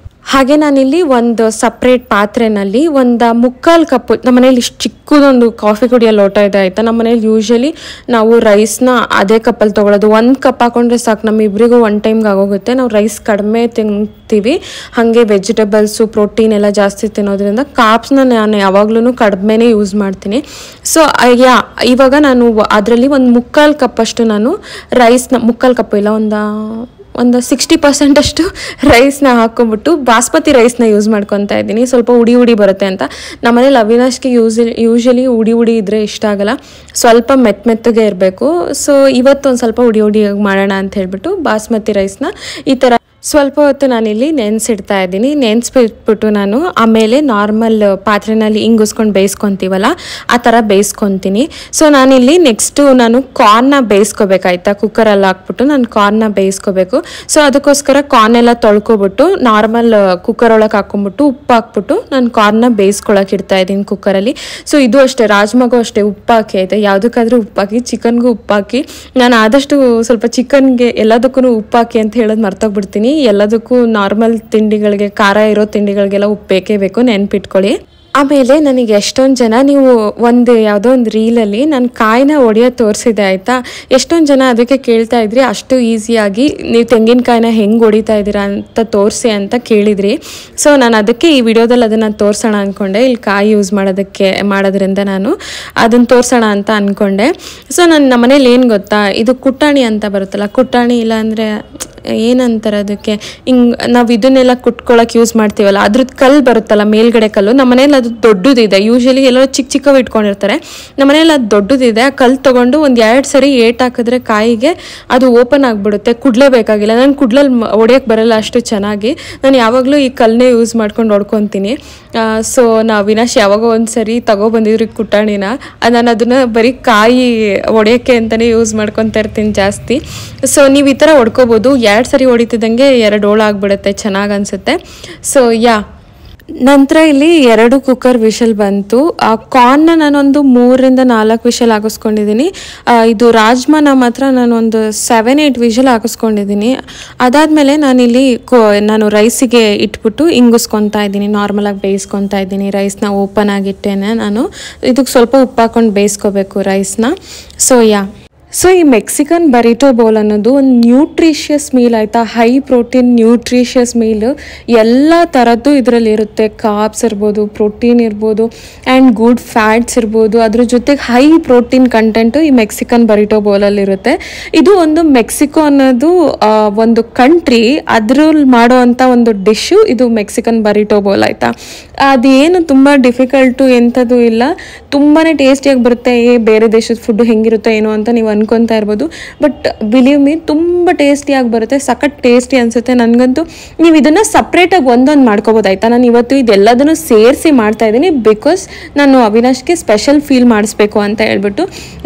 ಹಾಗೆ ನಾನಿಲ್ಲಿ ಒಂದು ಸಪ್ರೇಟ್ ಪಾತ್ರೆಯಲ್ಲಿ ಒಂದು 3/4 ಕಪ್, ನಮ್ಮ ಮನೇಲಿ ಇಷ್ಟು ಚಿಕ್ಕದೊಂದು ಕಾಫಿ ಕುಡಿಯೋ ಲೋಟ ಇದೆ ಆಯಿತಾ. ನಮ್ಮ ಮನೇಲಿ ಯೂಶ್ವಲಿ ನಾವು ರೈಸ್ನ ಅದೇ ಕಪ್ಪಲ್ಲಿ ತೊಗೊಳೋದು. 1 ಕಪ್ ಹಾಕೊಂಡ್ರೆ ಸಾಕು, ನಮ್ಮಿಬ್ಬರಿಗೂ 1 ಟೈಮ್ಗೆ ಆಗೋಗುತ್ತೆ. ನಾವು ರೈಸ್ ಕಡಿಮೆ ತಿಂತೀವಿ, ಹಾಗೆ ವೆಜಿಟೇಬಲ್ಸು ಪ್ರೋಟೀನ್ ಎಲ್ಲ ಜಾಸ್ತಿ ತಿನ್ನೋದ್ರಿಂದ ಕಾಪ್ಸ್ನ ನಾನು ಯಾವಾಗ್ಲೂ ಕಡಿಮೆನೇ ಯೂಸ್ ಮಾಡ್ತೀನಿ. ಸೊ ಇವಾಗ ನಾನು ಅದರಲ್ಲಿ ಒಂದು 3/4 ಕಪ್ಪಷ್ಟು ನಾನು ರೈಸ್ನ, 3/4 ಕಪ್ ಇಲ್ಲ, ಒಂದು 60% ಅಷ್ಟು ರೈಸ್ನ ಹಾಕ್ಕೊಂಬಿಟ್ಟು ಬಾಸ್ಮತಿ ರೈಸ್ನ ಯೂಸ್ ಮಾಡ್ಕೊತಾ ಇದ್ದೀನಿ. ಸ್ವಲ್ಪ ಉಡಿ ಬರುತ್ತೆ ಅಂತ. ನಮ್ಮನೇಲಿ ಅವಿನಾಶ್ಗೆ ಯೂಶ್ವಲಿ ಉಡಿ ಇದ್ದರೆ ಇಷ್ಟ ಆಗಲ್ಲ, ಸ್ವಲ್ಪ ಮೆತ್ತಗೆ ಇರಬೇಕು. ಸೊ ಇವತ್ತು ಒಂದು ಸ್ವಲ್ಪ ಉಡಿ ಮಾಡೋಣ ಅಂತ ಹೇಳ್ಬಿಟ್ಟು ಬಾಸ್ಮತಿ ರೈಸ್ನ ಈ ಥರ ಸ್ವಲ್ಪ ಹೊತ್ತು ನಾನಿಲ್ಲಿ ನೆನೆಸಿಡ್ತಾ ಇದ್ದೀನಿ. ನೆನೆಸ್ಬಿಟ್ಬಿಟ್ಟು ನಾನು ಆಮೇಲೆ ನಾರ್ಮಲ್ ಪಾತ್ರೆನಲ್ಲಿ ಹಿಂಗಿಸ್ಕೊಂಡು ಬೇಯಿಸ್ಕೊತೀವಲ್ಲ ಆ ಥರ ಬೇಯಿಸ್ಕೊತೀನಿ. ಸೊ ನಾನಿಲ್ಲಿ ನಾನು ಕಾರ್ನ್ನ ಬೇಯಿಸ್ಕೋಬೇಕಾಯ್ತಾ, ಕುಕ್ಕರಲ್ಲಿ ಹಾಕ್ಬಿಟ್ಟು ನಾನು ಕಾರ್ನ್ನ ಬೇಯಿಸ್ಕೋಬೇಕು. ಸೊ ಅದಕ್ಕೋಸ್ಕರ ಕಾರ್ನ್ ಎಲ್ಲ ತೊಳ್ಕೊಬಿಟ್ಟು ನಾರ್ಮಲ್ ಕುಕ್ಕರ್ ಒಳಗೆ ಹಾಕ್ಕೊಂಬಿಟ್ಟು ಉಪ್ಪು ಹಾಕ್ಬಿಟ್ಟು ನಾನು ಕಾರ್ನ್ನ ಬೇಯಿಸ್ಕೊಳಕ್ಕೆ ಇಡ್ತಾ ಇದ್ದೀನಿ ಕುಕ್ಕರಲ್ಲಿ. ಸೊ ಇದು ಅಷ್ಟೇ, ರಾಜ್ಮಾಗೂ ಅಷ್ಟೇ ಉಪ್ಪು ಹಾಕಿ ಆಯಿತಾ, ಯಾವುದಕ್ಕಾದ್ರೂ ಉಪ್ಪು ಹಾಕಿ, ಚಿಕನ್ಗೂ ಉಪ್ಪು ಹಾಕಿ. ನಾನು ಆದಷ್ಟು ಸ್ವಲ್ಪ ಚಿಕನ್ಗೆ ಎಲ್ಲದಕ್ಕೂ ಉಪ್ಪು ಹಾಕಿ ಅಂತ ಹೇಳೋದು ಮರ್ತೋಗ್ಬಿಡ್ತೀನಿ. ಎಲ್ಲದಕ್ಕೂ ನಾರ್ಮಲ್ ತಿಂಡಿಗಳಿಗೆ, ಖಾರ ಇರೋ ತಿಂಡಿಗಳಿಗೆಲ್ಲ ಉಪ್ಪು ಬೇಕೇ ಬೇಕು, ನೆನ್ಪಿಟ್ಕೊಳ್ಳಿ. ಆಮೇಲೆ ನನಗೆ ಎಷ್ಟೊಂದು ಜನ, ನೀವು ಯಾವುದೋ ಒಂದು ರೀಲಲ್ಲಿ ನಾನು ಕಾಯಿನ ಒಡೆಯೋದು ತೋರಿಸಿದೆ ಆಯಿತಾ, ಎಷ್ಟೊಂದು ಜನ ಅದಕ್ಕೆ ಕೇಳ್ತಾ ಇದ್ರಿ ಅಷ್ಟು ಈಸಿಯಾಗಿ ನೀವು ತೆಂಗಿನಕಾಯಿನ ಹೆಂಗೆ ಹೊಡಿತಾ ಇದ್ದೀರಾ ಅಂತ ತೋರಿಸಿ ಅಂತ ಕೇಳಿದ್ರಿ. ಸೊ ನಾನು ಅದಕ್ಕೆ ಈ ವಿಡಿಯೋದಲ್ಲಿ ಅದನ್ನು ತೋರಿಸೋಣ ಅಂದ್ಕೊಂಡೆ. ಇಲ್ಲಿ ಕಾಯಿ ಯೂಸ್ ಮಾಡೋದ್ರಿಂದ ನಾನು ಅದನ್ನು ತೋರಿಸೋಣ ಅಂತ ಅಂದ್ಕೊಂಡೆ. ಸೊ ನಮ್ಮ ಮನೇಲಿ ಏನು ಗೊತ್ತಾ, ಇದು ಕುಟ್ಟಾಣಿ ಅಂತ ಬರುತ್ತಲ್ಲ, ಕುಟ್ಟಾಣಿ ಇಲ್ಲ ಅಂದರೆ ಏನಂತಾರೆ ಅದಕ್ಕೆ, ಹಿಂಗೆ ನಾವು ಇದನ್ನೆಲ್ಲ ಕುಟ್ಕೊಳ್ಳೋಕೆ ಯೂಸ್ ಮಾಡ್ತೀವಲ್ಲ, ಅದ್ರದ್ದು ಕಲ್ಲು ಬರುತ್ತಲ್ಲ ಮೇಲ್ಗಡೆ ಕಲ್ಲು. ನಮ್ಮ ಮನೇಲಿ ಅದು ದೊಡ್ಡದಿದೆ. ಯೂಶ್ವಲಿ ಎಲ್ಲರೂ ಚಿಕ್ಕವು ಇಟ್ಕೊಂಡಿರ್ತಾರೆ. ನಮ್ಮ ಮನೇಲಿ ಅದು ದೊಡ್ಡದಿದೆ. ಆ ಕಲ್ಲು ತೊಗೊಂಡು 1-2 ಸರಿ ಏಟ್ ಹಾಕಿದ್ರೆ ಕಾಯಿಗೆ ಅದು ಓಪನ್ ಆಗಿಬಿಡುತ್ತೆ. ಕುಡ್ಲೇಬೇಕಾಗಿಲ್ಲ. ನಾನು ಕುಡ್ಲಲ್ಲಿ ಹೊಡೆಯೋಕ್ಕೆ ಬರಲ್ಲ ಅಷ್ಟು ಚೆನ್ನಾಗಿ. ನಾನು ಯಾವಾಗಲೂ ಈ ಕಲ್ಲನ್ನೇ ಯೂಸ್ ಮಾಡ್ಕೊಂಡು ಹೊಡ್ಕೊತೀನಿ. ಸೊ ಅವಿನಾಶ್ ಯಾವಾಗೋ ಒಂದು ಸರಿ ತಗೊಬಂದಿದ್ರು ಕುಟ್ಟಾಣಿನ, ನಾನು ಅದನ್ನು ಬರೀ ಕಾಯಿ ಹೊಡೆಯೋಕ್ಕೆ ಅಂತಲೇ ಯೂಸ್ ಮಾಡ್ಕೊತಾ ಇರ್ತೀನಿ ಜಾಸ್ತಿ. ಸೊ ನೀವು ಈ ಥರ ಹೊಡ್ಕೋಬೋದು. 2 ಸರಿ ಹೊಡಿತಿದ್ದಂಗೆ 2 ಹೋಳು ಆಗಿಬಿಡುತ್ತೆ, ಚೆನ್ನಾಗಿ ಅನಿಸುತ್ತೆ. ಸೊ ನಂತರ ಇಲ್ಲಿ 2 ಕುಕ್ಕರ್ ವಿಷಲ್ ಬಂತು. ಆ ಕಾರ್ನ್ನ ನಾನೊಂದು 3-4 ವಿಷಲ್ ಹಾಕಿಸ್ಕೊಂಡಿದ್ದೀನಿ. ಇದು ರಾಜ್ಮಾನ ಮಾತ್ರ ನಾನೊಂದು 7-8 ವಿಷಲ್ ಹಾಕಿಸ್ಕೊಂಡಿದ್ದೀನಿ. ಅದಾದಮೇಲೆ ನಾನು ರೈಸಿಗೆ ಇಟ್ಬಿಟ್ಟು ಹಿಂಗಿಸ್ಕೊತಾ ಇದ್ದೀನಿ, ನಾರ್ಮಲಾಗಿ ಬೇಯಿಸ್ಕೊತಾ ಇದ್ದೀನಿ. ರೈಸ್ನ ಓಪನ್ ಆಗಿಟ್ಟೇನೆ ನಾನು ಇದಕ್ಕೆ ಸ್ವಲ್ಪ ಉಪ್ಪು ಹಾಕ್ಕೊಂಡು ಬೇಯಿಸ್ಕೋಬೇಕು ರೈಸ್ನ. ಸೊ ಈ ಮೆಕ್ಸಿಕನ್ ಬರಿಟೋ ಬೌಲ್ ಅನ್ನೋದು ಒಂದು ನ್ಯೂಟ್ರಿಷಿಯಸ್ ಮೀಲ್ ಆಯಿತಾ, ಹೈ ಪ್ರೋಟೀನ್ ನ್ಯೂಟ್ರಿಷಿಯಸ್ ಮೀಲ್. ಎಲ್ಲ ಥರದ್ದು ಇದರಲ್ಲಿ ಇರುತ್ತೆ. ಕಾರ್ಬ್ಸ್ ಇರ್ಬೋದು, ಪ್ರೋಟೀನ್ ಇರ್ಬೋದು, ಆ್ಯಂಡ್ ಗುಡ್ ಫ್ಯಾಟ್ಸ್ ಇರ್ಬೋದು. ಅದ್ರ ಜೊತೆಗೆ ಹೈ ಪ್ರೋಟೀನ್ ಕಂಟೆಂಟು ಈ ಮೆಕ್ಸಿಕನ್ ಬರಿಟೋ ಬೌಲಲ್ಲಿರುತ್ತೆ. ಇದು ಒಂದು ಮೆಕ್ಸಿಕೋ ಅನ್ನೋದು ಒಂದು ಕಂಟ್ರಿ, ಅದ್ರಲ್ಲಿ ಮಾಡೋ ಅಂಥ ಒಂದು ಡಿಶ್ಶು ಇದು ಮೆಕ್ಸಿಕನ್ ಬರಿಟೋ ಬೌಲ್ ಆಯಿತಾ. ಅದೇನು ತುಂಬ ಡಿಫಿಕಲ್ಟು ಎಂಥದ್ದು ಇಲ್ಲ, ತುಂಬಾ ಟೇಸ್ಟಿಯಾಗಿ ಬರುತ್ತೆ. ಬೇರೆ ದೇಶದ ಫುಡ್ಡು ಹೆಂಗಿರುತ್ತೋ ಏನೋ ಅಂತ ನೀವು ಅನ್ಕೊತಾ ಇರ್ಬೋದು. ಬಟ್ ಬಿಲೀವ್ ಮೀ, ತುಂಬ ಟೇಸ್ಟಿಯಾಗಿ ಬರುತ್ತೆ, ಸಖತ್ ಟೇಸ್ಟಿ ಅನಿಸುತ್ತೆ. ನನಗಂತೂ ನೀವು ಇದನ್ನು ಸಪ್ರೇಟಾಗಿ ಒಂದೊಂದು ಮಾಡ್ಕೋಬೋದು ಆಯಿತಾ. ನಾನು ಇವತ್ತು ಇದೆಲ್ಲದನ್ನು ಸೇರಿಸಿ ಮಾಡ್ತಾ ಇದ್ದೀನಿ, ಬಿಕಾಸ್ ನಾನು ಅವಿನಾಶ್ಗೆ ಸ್ಪೆಷಲ್ ಫೀಲ್ ಮಾಡಿಸ್ಬೇಕು ಅಂತ ಹೇಳ್ಬಿಟ್ಟು.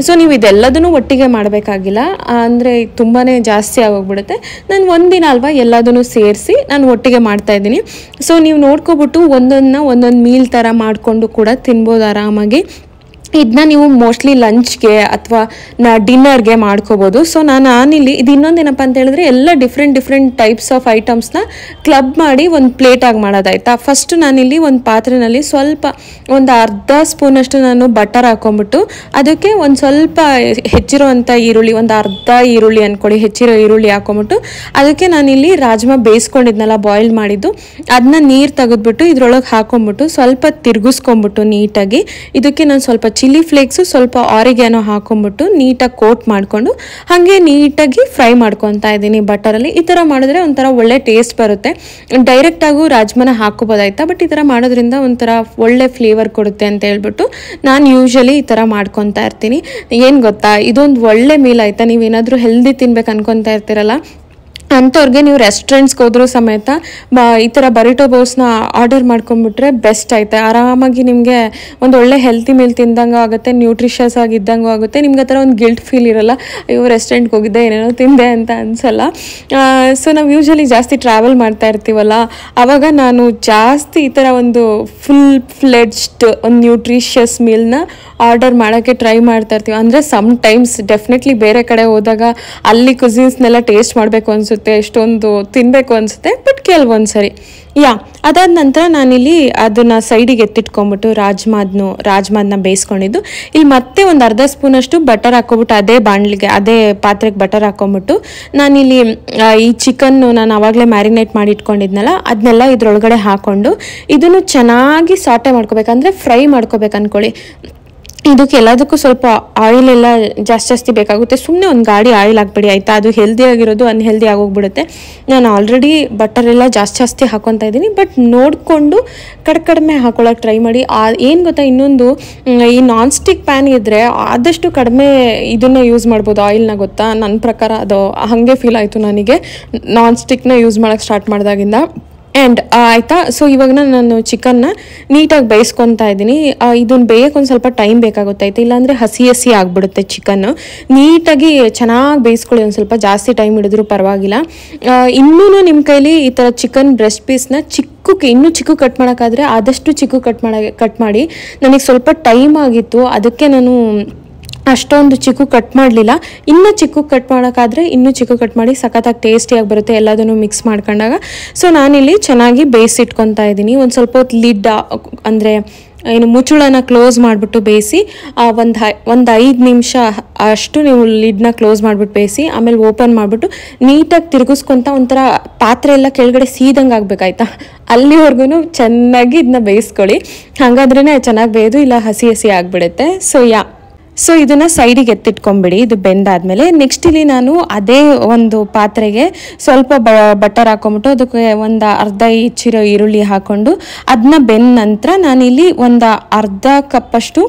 ಸೊ ನೀವು ಇದೆಲ್ಲದನ್ನು ಒಟ್ಟಿಗೆ ಮಾಡಬೇಕಾಗಿಲ್ಲ, ಅಂದರೆ ತುಂಬಾ ಜಾಸ್ತಿ ಆಗೋಗ್ಬಿಡುತ್ತೆ. ನಾನು ಒಂದಿನ ಅಲ್ವಾ ಎಲ್ಲದನ್ನು ಸೇರಿಸಿ ನಾನು ಒಟ್ಟಿಗೆ ಮಾಡ್ತಾ ಇದ್ದೀನಿ. ಸೊ ನೀವು ನೋಡ್ಕೊಬಿಟ್ಟು ಒಂದೊಂದು ಮೀಲ್ ಥರ ಮಾಡಿಕೊಂಡು ಕೂಡ ತಿನ್ಬೋದು ಆರಾಮಾಗಿ. ಇದನ್ನ ನೀವು ಮೋಸ್ಟ್ಲಿ ಲಂಚ್ಗೆ ಅಥವಾ ಡಿನ್ನರ್ಗೆ ಮಾಡ್ಕೋಬೋದು. ಸೊ ನಾನಿಲ್ಲಿ ಇದು ಇನ್ನೊಂದೇನಪ್ಪ ಅಂತ ಹೇಳಿದ್ರೆ, ಎಲ್ಲ ಡಿಫ್ರೆಂಟ್ ಟೈಪ್ಸ್ ಆಫ್ ಐಟಮ್ಸ್ನ ಕ್ಲಬ್ ಮಾಡಿ ಒಂದು ಪ್ಲೇಟಾಗಿ ಮಾಡೋದಾಯ್ತಾ. ಫಸ್ಟ್ ನಾನಿಲ್ಲಿ ಒಂದು ಪಾತ್ರೆಯಲ್ಲಿ ಒಂದು ಅರ್ಧ ಸ್ಪೂನಷ್ಟು ನಾನು ಬಟರ್ ಹಾಕೊಂಡ್ಬಿಟ್ಟು ಅದಕ್ಕೆ ಒಂದು ಸ್ವಲ್ಪ ಹೆಚ್ಚಿರೋವಂಥ ಈರುಳ್ಳಿ, ಒಂದು ಅರ್ಧ ಈರುಳ್ಳಿ ಅಂದ್ಕೊಳ್ಳಿ, ಹೆಚ್ಚಿರೋ ಈರುಳ್ಳಿ ಹಾಕೊಂಬಿಟ್ಟು ಅದಕ್ಕೆ ನಾನಿಲ್ಲಿ ರಾಜ್ಮಾ ಬೇಯಿಸ್ಕೊಂಡಿದ್ನಲ್ಲ ಬಾಯ್ಲ್ ಮಾಡಿದ್ದು, ಅದನ್ನ ನೀರು ತೆಗೆದ್ಬಿಟ್ಟು ಇದ್ರೊಳಗೆ ಹಾಕೊಂಡ್ಬಿಟ್ಟು ಸ್ವಲ್ಪ ತಿರುಗಿಸ್ಕೊಂಬಿಟ್ಟು ನೀಟಾಗಿ ಇದಕ್ಕೆ ನಾನು ಸ್ವಲ್ಪ ಚಿಲ್ಲಿ ಫ್ಲೇಕ್ಸು ಸ್ವಲ್ಪ ಆರಿಗ್ಯಾನೋ ಹಾಕೊಂಡ್ಬಿಟ್ಟು ನೀಟಾಗಿ ಕೋಟ್ ಮಾಡಿಕೊಂಡು ಹಾಗೆ ನೀಟಾಗಿ ಫ್ರೈ ಮಾಡ್ಕೊತಾ ಇದ್ದೀನಿ ಬಟರಲ್ಲಿ. ಈ ಥರ ಮಾಡಿದ್ರೆ ಒಂಥರ ಒಳ್ಳೆ ಟೇಸ್ಟ್ ಬರುತ್ತೆ. ಡೈರೆಕ್ಟಾಗೂ ರಾಜ್ಮಾನ ಹಾಕೋಬೋದಾಯ್ತಾ, ಬಟ್ ಈ ಥರ ಮಾಡೋದ್ರಿಂದ ಒಂಥರ ಒಳ್ಳೆ ಫ್ಲೇವರ್ ಕೊಡುತ್ತೆ ಅಂತ ಹೇಳ್ಬಿಟ್ಟು ನಾನು ಯೂಶ್ವಲಿ ಈ ಥರ ಮಾಡ್ಕೊತಾ ಇರ್ತೀನಿ. ಏನು ಗೊತ್ತಾ, ಇದೊಂದು ಒಳ್ಳೆ ಮೀಲ್ ಆಯಿತಾ. ನೀವೇನಾದರೂ ಹೆಲ್ದಿ ತಿನ್ಬೇಕು ಅನ್ಕೊತಾ ಇರ್ತೀರಲ್ಲ ಅಂಥವ್ರಿಗೆ ನೀವು ರೆಸ್ಟೋರೆಂಟ್ಸ್ಗೆ ಹೋದ್ರೂ ಸಮೇತ ಈ ಥರ ಬರಿಟೋ ಬೌಲ್ಸ್ನ ಆರ್ಡರ್ ಮಾಡ್ಕೊಂಡ್ಬಿಟ್ರೆ ಬೆಸ್ಟ್ ಆಯ್ತು. ಆರಾಮಾಗಿ ನಿಮಗೆ ಒಂದು ಒಳ್ಳೆ ಹೆಲ್ತಿ ಮೀಲ್ ತಿಂದಂಗೂ ಆಗುತ್ತೆ, ನ್ಯೂಟ್ರಿಷಿಯಸ್ ಆಗಿದ್ದಂಗೂ ಆಗುತ್ತೆ. ನಿಮ್ಗೆ ಆ ಥರ ಒಂದು ಗಿಲ್ಟ್ ಫೀಲ್ ಇರೋಲ್ಲ, ಅಯ್ಯೋ ರೆಸ್ಟೋರೆಂಟ್ಗೆ ಹೋಗಿದ್ದೆ ಏನೇನೋ ತಿಂದೆ ಅಂತ ಅನಿಸಲ್ಲ. ಸೊ ನಾವು ಯೂಶ್ವಲಿ ಜಾಸ್ತಿ ಟ್ರಾವೆಲ್ ಮಾಡ್ತಾ ಇರ್ತೀವಲ್ಲ, ಆವಾಗ ನಾನು ಜಾಸ್ತಿ ಈ ಥರ ಒಂದು ಫುಲ್ ಫ್ಲೆಡ್ಜ್ಡ್ ಒಂದು ನ್ಯೂಟ್ರಿಷಿಯಸ್ ಮೀಲ್ನ ಆರ್ಡರ್ ಮಾಡೋಕ್ಕೆ ಟ್ರೈ ಮಾಡ್ತಾ ಇರ್ತೀವಿ. ಅಂದರೆ ಸಮ್ ಟೈಮ್ಸ್ ಡೆಫಿನೆಟ್ಲಿ ಬೇರೆ ಕಡೆ ಹೋದಾಗ ಅಲ್ಲಿ ಕುಸಿನ್ಸ್ನೆಲ್ಲ ಟೇಸ್ಟ್ ಮಾಡಬೇಕು ಅನಿಸುತ್ತೆ, ಎಷ್ಟೊಂದು ತಿನ್ನಬೇಕು ಅನಿಸುತ್ತೆ, ಬಟ್ ಕೆಲವೊಂದು ಸರಿ ಅದಾದ ನಂತರ ನಾನಿಲ್ಲಿ ಅದನ್ನು ಸೈಡಿಗೆ ಎತ್ತಿಟ್ಕೊಂಡ್ಬಿಟ್ಟು ರಾಜ್ಮಾದನ್ನ ಬೇಯಿಸ್ಕೊಂಡಿದ್ದು ಇಲ್ಲಿ ಮತ್ತೆ ಒಂದು ಅರ್ಧ ಸ್ಪೂನಷ್ಟು ಬಟರ್ ಹಾಕ್ಕೊಬಿಟ್ಟು ಅದೇ ಪಾತ್ರೆಗೆ ಬಟರ್ ಹಾಕ್ಕೊಂಬಿಟ್ಟು ನಾನಿಲ್ಲಿ ಈ ಚಿಕನ್ನು ನಾನು ಆವಾಗಲೇ ಮ್ಯಾರಿನೇಟ್ ಮಾಡಿ ಇಟ್ಕೊಂಡಿದ್ನಲ್ಲ ಅದನ್ನೆಲ್ಲ ಇದ್ರೊಳಗಡೆ ಹಾಕ್ಕೊಂಡು ಇದನ್ನು ಚೆನ್ನಾಗಿ ಸಾಟೆ ಮಾಡ್ಕೋಬೇಕಂದ್ರೆ ಫ್ರೈ ಮಾಡ್ಕೋಬೇಕು ಅಂದ್ಕೊಳ್ಳಿ. ಇದಕ್ಕೆ ಎಲ್ಲದಕ್ಕೂ ಸ್ವಲ್ಪ ಆಯಿಲ್ ಎಲ್ಲ ಜಾಸ್ತಿ ಬೇಕಾಗುತ್ತೆ. ಸುಮ್ಮನೆ ಒಂದು ಗಾಡಿ ಆಯಿಲ್ ಹಾಕ್ಬೇಡಿ ಆಯಿತಾ, ಅದು ಹೆಲ್ದಿ ಆಗಿರೋದು ಅನ್ಹೆಲ್ದಿ ಆಗೋಗ್ಬಿಡುತ್ತೆ. ನಾನು ಆಲ್ರೆಡಿ ಬಟರ್ ಎಲ್ಲ ಜಾಸ್ತಿ ಹಾಕ್ಕೊತಾ ಇದ್ದೀನಿ, ಬಟ್ ನೋಡಿಕೊಂಡು ಕಡಿಮೆ ಹಾಕೊಳ್ಳೋಕೆ ಟ್ರೈ ಮಾಡಿ. ಏನು ಗೊತ್ತಾ, ಇನ್ನೊಂದು ಈ ನಾನ್ ಸ್ಟಿಕ್ ಪ್ಯಾನ್ ಇದ್ದರೆ ಆದಷ್ಟು ಕಡಿಮೆ ಇದನ್ನು ಯೂಸ್ ಮಾಡ್ಬೋದು ಆಯಿಲ್ನ, ಗೊತ್ತಾ. ನನ್ನ ಪ್ರಕಾರ ಅದು ಹಾಗೆ ಫೀಲ್ ಆಯಿತು ನನಗೆ ನಾನ್ ಸ್ಟಿಕ್ನ ಯೂಸ್ ಮಾಡೋಕ್ಕೆ ಸ್ಟಾರ್ಟ್ ಮಾಡಿದಾಗಿಂದ. ಆ್ಯಂಡ್ ಆಯಿತಾ, ಸೊ ಇವಾಗ ನಾನು ಚಿಕನ್ನ ನೀಟಾಗಿ ಬೇಯಿಸ್ಕೊತಾ ಇದ್ದೀನಿ. ಇದನ್ನು ಬೇಯಕ್ಕೆ ಒಂದು ಸ್ವಲ್ಪ ಟೈಮ್ ಬೇಕಾಗುತ್ತಾಯ್ತು, ಇಲ್ಲಾಂದರೆ ಹಸಿ ಆಗಿಬಿಡುತ್ತೆ ಚಿಕನ್ನು. ನೀಟಾಗಿ ಚೆನ್ನಾಗಿ ಬೇಯಿಸ್ಕೊಳ್ಳಿ, ಒಂದು ಸ್ವಲ್ಪ ಜಾಸ್ತಿ ಟೈಮ್ ಹಿಡಿದ್ರೂ ಪರವಾಗಿಲ್ಲ. ಇನ್ನೂ ನಿಮ್ಮ ಕೈಲಿ ಈ ಥರ ಚಿಕನ್ ಬ್ರೆಸ್ಟ್ ಪೀಸ್ನ ಇನ್ನೂ ಚಿಕ್ಕ ಕಟ್ ಮಾಡೋಕ್ಕಾದರೆ ಆದಷ್ಟು ಚಿಕ್ಕ ಕಟ್ ಮಾಡಿ. ನನಗೆ ಸ್ವಲ್ಪ ಟೈಮ್ ಆಗಿತ್ತು, ಅದಕ್ಕೆ ನಾನು ಅಷ್ಟೊಂದು ಚಿಕ್ಕ ಕಟ್ ಮಾಡಲಿಲ್ಲ. ಇನ್ನೂ ಚಿಕ್ಕ ಕಟ್ ಮಾಡೋಕ್ಕಾದರೆ ಇನ್ನೂ ಚಿಕ್ಕ ಕಟ್ ಮಾಡಿ, ಸಖತ್ತಾಗಿ ಟೇಸ್ಟಿಯಾಗಿ ಬರುತ್ತೆ ಎಲ್ಲದನ್ನು ಮಿಕ್ಸ್ ಮಾಡ್ಕೊಂಡಾಗ. ಸೊ ನಾನಿಲ್ಲಿ ಚೆನ್ನಾಗಿ ಬೇಯಿಸಿಟ್ಕೊತಾ ಇದ್ದೀನಿ. ಒಂದು ಸ್ವಲ್ಪ ಹೊತ್ತು ಲಿಡ್ ಅಂದರೆ ಮುಚ್ಚಳನ ಕ್ಲೋಸ್ ಮಾಡಿಬಿಟ್ಟು ಬೇಯಿಸಿ ಒಂದು 5 ನಿಮಿಷ ಅಷ್ಟು ನೀವು ಲಿಡ್ನ ಕ್ಲೋಸ್ ಮಾಡಿಬಿಟ್ಟು ಬೇಯಿಸಿ, ಆಮೇಲೆ ಓಪನ್ ಮಾಡಿಬಿಟ್ಟು ನೀಟಾಗಿ ತಿರುಗಿಸ್ಕೊತ ಒಂಥರ ಪಾತ್ರೆ ಎಲ್ಲ ಕೆಳಗಡೆ ಸೀದಂಗೆ ಆಗಬೇಕಾಯ್ತಾ, ಅಲ್ಲಿವರೆಗೂ ಚೆನ್ನಾಗಿ ಇದನ್ನ ಬೇಯಿಸ್ಕೊಳ್ಳಿ. ಹಾಗಾದ್ರೇ ಚೆನ್ನಾಗಿ ಬೇಯೋದು, ಇಲ್ಲ ಹಸಿ ಆಗಿಬಿಡುತ್ತೆ. ಸೊ ಇದನ್ನು ಸೈಡಿಗೆ ಎತ್ತಿಟ್ಕೊಂಬಿಡಿ, ಇದು ಬೆಂದಾದ್ಮೇಲೆ. ನೆಕ್ಸ್ಟ್ ಇಲ್ಲಿ ನಾನು ಅದೇ ಒಂದು ಪಾತ್ರೆಗೆ ಸ್ವಲ್ಪ ಬಟರ್ ಹಾಕೊಂಬಿಟ್ಟು ಅದಕ್ಕೆ ಒಂದು ಅರ್ಧ ಹೆಚ್ಚಿರೋ ಈರುಳ್ಳಿ ಹಾಕ್ಕೊಂಡು ಅದನ್ನ ಬೆಂದ ನಂತರ ನಾನಿಲ್ಲಿ ಒಂದು ಅರ್ಧ ಕಪ್ಪಷ್ಟು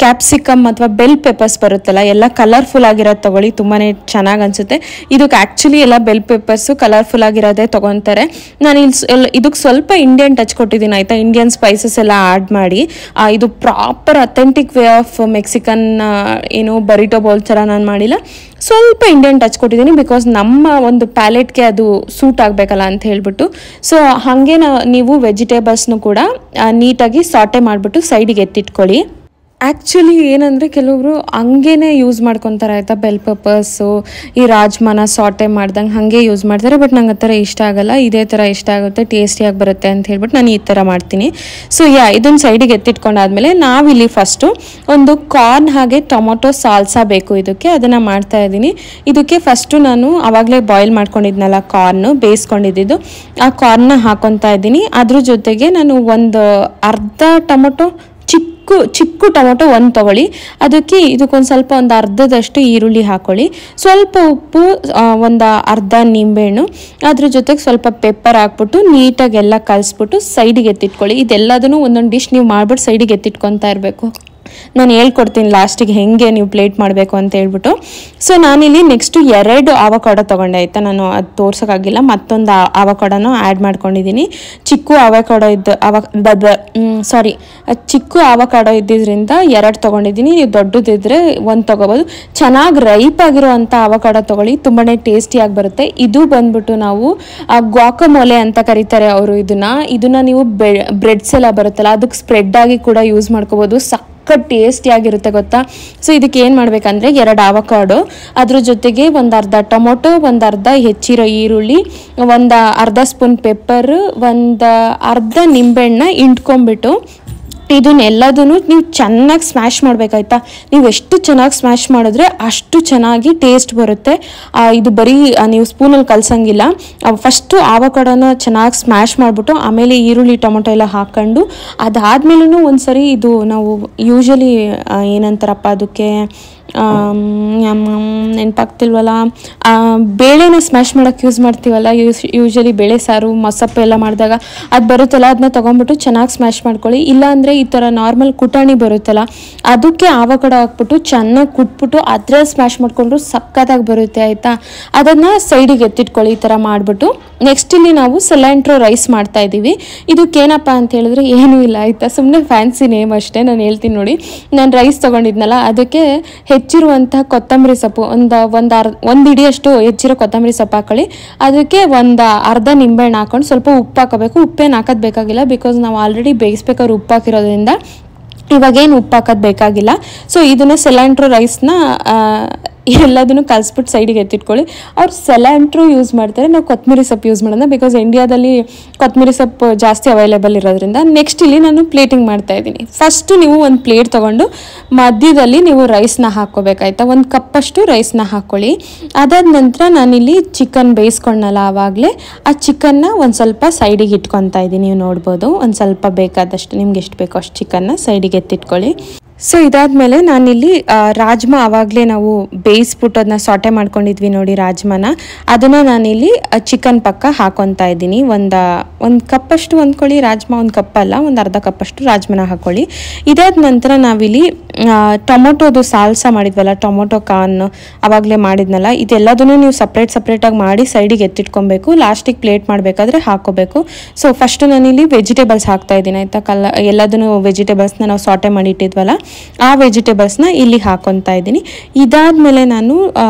ಕ್ಯಾಪ್ಸಿಕಮ್ ಅಥವಾ ಬೆಲ್ ಪೆಪ್ಪರ್ಸ್ ಬರುತ್ತಲ್ಲ, ಎಲ್ಲ ಕಲರ್ಫುಲ್ ಆಗಿರೋದು ತೊಗೊಳ್ಳಿ, ತುಂಬಾ ಚೆನ್ನಾಗಿ ಅನಿಸುತ್ತೆ. ಇದಕ್ಕೆ ಆ್ಯಕ್ಚುಲಿ ಎಲ್ಲ ಬೆಲ್ ಪೆಪ್ಪರ್ಸು ಕಲರ್ಫುಲ್ ಆಗಿರೋದೇ ತೊಗೊತಾರೆ. ನಾನು ಇದಕ್ಕೆ ಸ್ವಲ್ಪ ಇಂಡಿಯನ್ ಟಚ್ ಕೊಟ್ಟಿದ್ದೀನಿ ಆಯಿತಾ, ಇಂಡಿಯನ್ ಸ್ಪೈಸಸ್ ಎಲ್ಲ ಆ್ಯಡ್ ಮಾಡಿ. ಇದು proper authentic way of Mexican burrito bowl ಥರ ನಾನು ಮಾಡಿಲ್ಲ, ಸ್ವಲ್ಪ ಇಂಡಿಯನ್ ಟಚ್ ಕೊಟ್ಟಿದ್ದೀನಿ. ಬಿಕಾಸ್ ನಮ್ಮ ಒಂದು ಪ್ಯಾಲೆಟ್ಗೆ ಅದು ಸೂಟ್ ಆಗಬೇಕಲ್ಲ ಅಂತ ಹೇಳ್ಬಿಟ್ಟು. ಸೊ ಹಾಗೆ ನೀವು ವೆಜಿಟೇಬಲ್ಸ್ನು ಕೂಡ ನೀಟಾಗಿ ಸಾಟೆ ಮಾಡಿಬಿಟ್ಟು ಸೈಡಿಗೆ ಎತ್ತಿಟ್ಕೊಳ್ಳಿ. ಆ್ಯಕ್ಚುಲಿ ಏನಂದರೆ ಕೆಲವರು ಹಂಗೇ ಯೂಸ್ ಮಾಡ್ಕೊತಾರೆ ಆಯಿತಾ, ಬೆಲ್ ಪೆಪ್ಪರ್ಸು ಈ ರಾಜ್ಮಾನ ಸಾಟೆ ಮಾಡ್ದಂಗೆ ಹಾಗೆ ಯೂಸ್ ಮಾಡ್ತಾರೆ. ಬಟ್ ನಂಗೆ ಆ ಥರ ಇಷ್ಟ ಆಗಲ್ಲ, ಇದೇ ಥರ ಇಷ್ಟ ಆಗುತ್ತೆ, ಟೇಸ್ಟಿಯಾಗಿ ಬರುತ್ತೆ ಅಂತ ಹೇಳ್ಬಿಟ್ಟು ನಾನು ಈ ಥರ ಮಾಡ್ತೀನಿ. ಸೊ ಇದನ್ನು ಸೈಡಿಗೆ ಎತ್ತಿಟ್ಕೊಂಡಾದ್ಮೇಲೆ ನಾವಿಲ್ಲಿ ಫಸ್ಟು ಒಂದು ಕಾರ್ನ್ ಹಾಗೆ ಟೊಮೊಟೊ ಸಾಲ್ಸಾ ಬೇಕು ಇದಕ್ಕೆ, ಅದನ್ನು ಮಾಡ್ತಾಯಿದ್ದೀನಿ. ಇದಕ್ಕೆ ಫಸ್ಟು ನಾನು ಆವಾಗಲೇ ಬಾಯ್ಲ್ ಮಾಡ್ಕೊಂಡಿದ್ನಲ್ಲ ಕಾರ್ನು, ಬೇಯಿಸ್ಕೊಂಡಿದ್ದು, ಆ ಕಾರ್ನ ಹಾಕ್ಕೊತಾ ಇದ್ದೀನಿ. ಅದ್ರ ಜೊತೆಗೆ ನಾನು ಒಂದು ಅರ್ಧ ಟೊಮೊಟೊ ಚಿಕ್ಕ ಟೊಮೊಟೊ ಒಂದು ತೊಗೊಳ್ಳಿ, ಇದಕ್ಕೊಂದು ಸ್ವಲ್ಪ ಒಂದು ಅರ್ಧದಷ್ಟು ಈರುಳ್ಳಿ ಹಾಕ್ಕೊಳ್ಳಿ, ಸ್ವಲ್ಪ ಉಪ್ಪು, ಒಂದು ಅರ್ಧ ನಿಂಬೆಹಣ್ಣು, ಅದ್ರ ಜೊತೆಗೆ ಸ್ವಲ್ಪ ಪೆಪ್ಪರ್ ಹಾಕ್ಬಿಟ್ಟು ನೀಟಾಗಿ ಎಲ್ಲ ಕಲಿಸ್ಬಿಟ್ಟು ಸೈಡಿಗೆ ಎತ್ತಿಟ್ಕೊಳ್ಳಿ. ಇದೆಲ್ಲದನ್ನು ಒಂದೊಂದು ಡಿಶ್ ನೀವು ಮಾಡ್ಬಿಟ್ಟು ಸೈಡಿಗೆ ಎತ್ತಿಟ್ಕೊತಾ ಇರಬೇಕು. ನಾನು ಹೇಳ್ಕೊಡ್ತೀನಿ ಲಾಸ್ಟಿಗೆ ಹೆಂಗೆ ನೀವು ಪ್ಲೇಟ್ ಮಾಡಬೇಕು ಅಂತ ಹೇಳ್ಬಿಟ್ಟು. ಸೊ ನಾನಿಲ್ಲಿ ನೆಕ್ಸ್ಟು 2 ಆವಕಾಡೋ ತೊಗೊಂಡೆ ಆಯಿತಾ, ನಾನು ಅದು ತೋರ್ಸೋಕ್ಕಾಗಿಲ್ಲ, ಮತ್ತೊಂದು ಆವಕಾಡೋನ ಆ್ಯಡ್ ಮಾಡ್ಕೊಂಡಿದ್ದೀನಿ. ಚಿಕ್ಕ ಆವಕಾಡೋ ಇದ್ದಿದ್ದರಿಂದ 2 ತೊಗೊಂಡಿದ್ದೀನಿ. ನೀವು ದೊಡ್ಡದಿದ್ದರೆ 1 ತೊಗೋಬೋದು. ಚೆನ್ನಾಗಿ ರೈಪ್ ಆಗಿರೋ ಅಂಥ ಆವಕಾಡೋ ತೊಗೊಳ್ಳಿ, ತುಂಬಾ ಟೇಸ್ಟಿಯಾಗಿ ಬರುತ್ತೆ. ಇದು ಬಂದ್ಬಿಟ್ಟು ನಾವು ಗ್ವಾಕಮೋಲೆ ಅಂತ ಕರೀತಾರೆ ಅವರು ಇದನ್ನ ನೀವು ಬ್ರೆಡ್ಸ್ ಎಲ್ಲ ಬರುತ್ತಲ್ಲ ಅದಕ್ಕೆ ಸ್ಪ್ರೆಡ್ ಆಗಿ ಕೂಡ ಯೂಸ್ ಮಾಡ್ಕೋಬೋದು, ಟೇಸ್ಟಿಯಾಗಿರುತ್ತೆ ಗೊತ್ತಾ. ಸೊ ಇದಕ್ಕೆ ಏನು ಮಾಡಬೇಕಂದ್ರೆ 2 ಆವಕಾಡೋ, ಅದ್ರ ಜೊತೆಗೆ ಒಂದು ಅರ್ಧ ಟೊಮೊಟೊ, ಒಂದು ಅರ್ಧ ಹೆಚ್ಚಿರೋ ಈರುಳ್ಳಿ, ಒಂದು ಅರ್ಧ ಸ್ಪೂನ್ ಪೆಪ್ಪರ್, ಒಂದು ಅರ್ಧ ನಿಂಬೆಹಣ್ಣ ಇಂಟ್ಕೊಂಡ್ಬಿಟ್ಟು ಇದನ್ನೆಲ್ಲದನ್ನು ನೀವು ಚೆನ್ನಾಗಿ ಸ್ಮ್ಯಾಶ್ ಮಾಡಬೇಕಾಯ್ತಾ. ನೀವು ಎಷ್ಟು ಚೆನ್ನಾಗಿ ಸ್ಮ್ಯಾಶ್ ಮಾಡಿದ್ರೆ ಅಷ್ಟು ಚೆನ್ನಾಗಿ ಟೇಸ್ಟ್ ಬರುತ್ತೆ. ಇದು ಬರೀ ನೀವು ಸ್ಪೂನಲ್ಲಿ ಕಲಸಂಗಿಲ್ಲ. ಫಸ್ಟು ಆವಕಾಡೋನ ಚೆನ್ನಾಗಿ ಸ್ಮ್ಯಾಶ್ ಮಾಡಿಬಿಟ್ಟು ಆಮೇಲೆ ಈರುಳ್ಳಿ ಟೊಮೊಟೊ ಎಲ್ಲ ಹಾಕ್ಕೊಂಡು ಅದಾದ್ಮೇಲೂ ಒಂದ್ಸರಿ ಇದು ನಾವು ಯೂಶಲಿ ಏನಂತಾರಪ್ಪ ಅದಕ್ಕೆ ನೆನಪಾಗ್ತಿಲ್ವಲ್ಲ, ಬೇಳೆನ ಸ್ಮ್ಯಾಶ್ ಮಾಡೋಕ್ಕೆ ಯೂಸ್ ಮಾಡ್ತೀವಲ್ಲ, ಯೂಶಲಿ ಬೇಳೆ ಸಾರು ಮೊಸಪ್ಪು ಎಲ್ಲ ಮಾಡಿದಾಗ ಅದು ಬರುತ್ತಲ್ಲ, ಅದನ್ನ ತೊಗೊಂಡ್ಬಿಟ್ಟು ಚೆನ್ನಾಗಿ ಸ್ಮ್ಯಾಶ್ ಮಾಡ್ಕೊಳ್ಳಿ. ಇಲ್ಲಾಂದರೆ ಈ ಥರ ನಾರ್ಮಲ್ ಕುಟಾಣಿ ಬರುತ್ತಲ್ಲ ಅದಕ್ಕೆ ಆವಕಾಡೋ ಹಾಕ್ಬಿಟ್ಟು ಚೆನ್ನಾಗಿ ಕುಟ್ಬಿಟ್ಟು ಅದರ ಸ್ಮ್ಯಾಶ್ ಮಾಡಿಕೊಂಡ್ರು ಸಕ್ಕತ್ತಾಗಿ ಬರುತ್ತೆ ಆಯಿತಾ. ಅದನ್ನು ಸೈಡಿಗೆ ಎತ್ತಿಟ್ಕೊಳ್ಳಿ ಈ ಥರ ಮಾಡಿಬಿಟ್ಟು. ನೆಕ್ಸ್ಟ್ ಇಲ್ಲಿ ನಾವು ಸಿಲ್ಯಾಂಟ್ರೋ ರೈಸ್ ಮಾಡ್ತಾ ಇದ್ದೀವಿ. ಇದಕ್ಕೇನಪ್ಪ ಅಂತ ಹೇಳಿದ್ರೆ ಏನೂ ಇಲ್ಲ ಆಯಿತಾ, ಸುಮ್ಮನೆ ಫ್ಯಾನ್ಸಿ ನೇಮ್ ಅಷ್ಟೇ. ನಾನು ಹೇಳ್ತೀನಿ ನೋಡಿ, ನಾನು ರೈಸ್ ತೊಗೊಂಡಿದ್ನಲ್ಲ ಅದಕ್ಕೆ ಹೆಚ್ಚಿರುವಂತಹ ಕೊತ್ತಂಬರಿ ಸೊಪ್ಪು ಒಂದು ಹಿಡಿಯಷ್ಟು ಹೆಚ್ಚಿರೋ ಕೊತ್ತಂಬರಿ ಸೊಪ್ಪು ಹಾಕೊಳ್ಳಿ. ಅದಕ್ಕೆ ಒಂದು ಅರ್ಧ ನಿಂಬೆಹಣ್ಣು ಹಾಕೊಂಡು ಸ್ವಲ್ಪ ಉಪ್ಪು ಹಾಕೋಬೇಕು. ಉಪ್ಪೇನು ಹಾಕೋದು ಬೇಕಾಗಿಲ್ಲ, ಬಿಕಾಸ್ ನಾವು ಆಲ್ರೆಡಿ ಬೇಯಿಸ್ಬೇಕಾದ್ರೆ ಉಪ್ಪು ಹಾಕಿರೋದ್ರಿಂದ ಇವಾಗೇನು ಉಪ್ಪು ಹಾಕೋದು ಬೇಕಾಗಿಲ್ಲ. ಸೊ ಇದನ್ನು ಸಿಲ್ಯಾಂಟ್ರೋ ರೈಸ್ನ ಎಲ್ಲದನ್ನು ಕಲಿಸ್ಬಿಟ್ಟು ಸೈಡಿಗೆ ಎತ್ತಿಟ್ಕೊಳ್ಳಿ. ಅವ್ರು ಸಿಲ್ಯಾಂಟ್ರೋ ಯೂಸ್ ಮಾಡ್ತಾರೆ, ನಾವು ಕೊತ್ತಂಬರಿ ಸೊಪ್ಪು ಯೂಸ್ ಮಾಡೋಣ, ಬಿಕಾಸ್ ಇಂಡಿಯಾದಲ್ಲಿ ಕೊತ್ತಂಬರಿ ಸೊಪ್ಪು ಜಾಸ್ತಿ ಅವೈಲೇಬಲ್ ಇರೋದ್ರಿಂದ. ನೆಕ್ಸ್ಟ್ ಇಲ್ಲಿ ನಾನು ಪ್ಲೇಟಿಂಗ್ ಮಾಡ್ತಾ ಇದ್ದೀನಿ. ಫಸ್ಟು ನೀವು ಒಂದು ಪ್ಲೇಟ್ ತೊಗೊಂಡು ಮಧ್ಯದಲ್ಲಿ ನೀವು ರೈಸ್ನ ಹಾಕ್ಕೋಬೇಕಾಯ್ತಾ. ಒಂದು ಕಪ್ಪಷ್ಟು ರೈಸ್ನ ಹಾಕ್ಕೊಳ್ಳಿ. ಅದಾದ ನಂತರ ನಾನಿಲ್ಲಿ ಚಿಕನ್ ಬೇಯಿಸ್ಕೊಂಡಲ್ಲ ಆವಾಗಲೇ, ಆ ಚಿಕನ್ನ ಒಂದು ಸ್ವಲ್ಪ ಸೈಡಿಗೆ ಇಟ್ಕೊತಾ ಇದ್ದೀನಿ. ನೀವು ನೋಡ್ಬೋದು, ಒಂದು ಸ್ವಲ್ಪ ಬೇಕಾದಷ್ಟು ನಿಮ್ಗೆ ಎಷ್ಟು ಬೇಕೋ ಅಷ್ಟು ಚಿಕನ್ನ ಸೈಡಿಗೆ ಎತ್ತಿಟ್ಕೊಳ್ಳಿ. ಸೊ ಇದಾದಮೇಲೆ ನಾನಿಲ್ಲಿ ರಾಜ್ಮಾ ಆವಾಗಲೇ ನಾವು ಬೇಯಿಸ್ಬಿಟ್ಟು ಅದನ್ನ ಸಾಟೆ ಮಾಡ್ಕೊಂಡಿದ್ವಿ ನೋಡಿ ರಾಜ್ಮಾನ, ಅದನ್ನು ನಾನಿಲ್ಲಿ ಚಿಕನ್ ಪಕ್ಕ ಹಾಕೊತಾ ಇದ್ದೀನಿ. ಒಂದು ಕಪ್ಪಷ್ಟು ಅಂದ್ಕೊಳ್ಳಿ ರಾಜ್ಮಾ, ಒಂದು ಕಪ್ಪಲ್ಲ, ಒಂದು ಅರ್ಧ ಕಪ್ಪಷ್ಟು ರಾಜ್ಮಾನ ಹಾಕ್ಕೊಳ್ಳಿ. ಇದಾದ ನಂತರ ನಾವಿಲ್ಲಿ ಟೊಮೊಟೊದು ಸಾಲ್ಸ ಮಾಡಿದ್ವಲ್ಲ, ಟೊಮೊಟೊ ಕಾರ್ನ್ ಆವಾಗಲೇ ಮಾಡಿದ್ನಲ್ಲ, ಇದೆಲ್ಲದನ್ನು ನೀವು ಸಪ್ರೇಟಾಗಿ ಮಾಡಿ ಸೈಡಿಗೆ ಎತ್ತಿಟ್ಕೊಬೇಕು. ಲಾಸ್ಟಿಗೆ ಪ್ಲೇಟ್ ಮಾಡಬೇಕಾದ್ರೆ ಹಾಕ್ಕೋಬೇಕು. ಸೊ ಫಸ್ಟು ನಾನಿಲ್ಲಿ ವೆಜಿಟೇಬಲ್ಸ್ ಹಾಕ್ತಾ ಇದ್ದೀನಿ ಆಯಿತಾ. ಎಲ್ಲದನ್ನು ವೆಜಿಟೇಬಲ್ಸ್ನ ನಾವು ಸಾಟೆ ಮಾಡಿ ಇಟ್ಟಿದ್ವಲ್ಲ ಆ ವೆಜಿಟೇಬಲ್ಸ್ನ ಇಲ್ಲಿ ಹಾಕೊತಾ ಇದ್ದೀನಿ. ಇದಾದಮೇಲೆ ನಾನು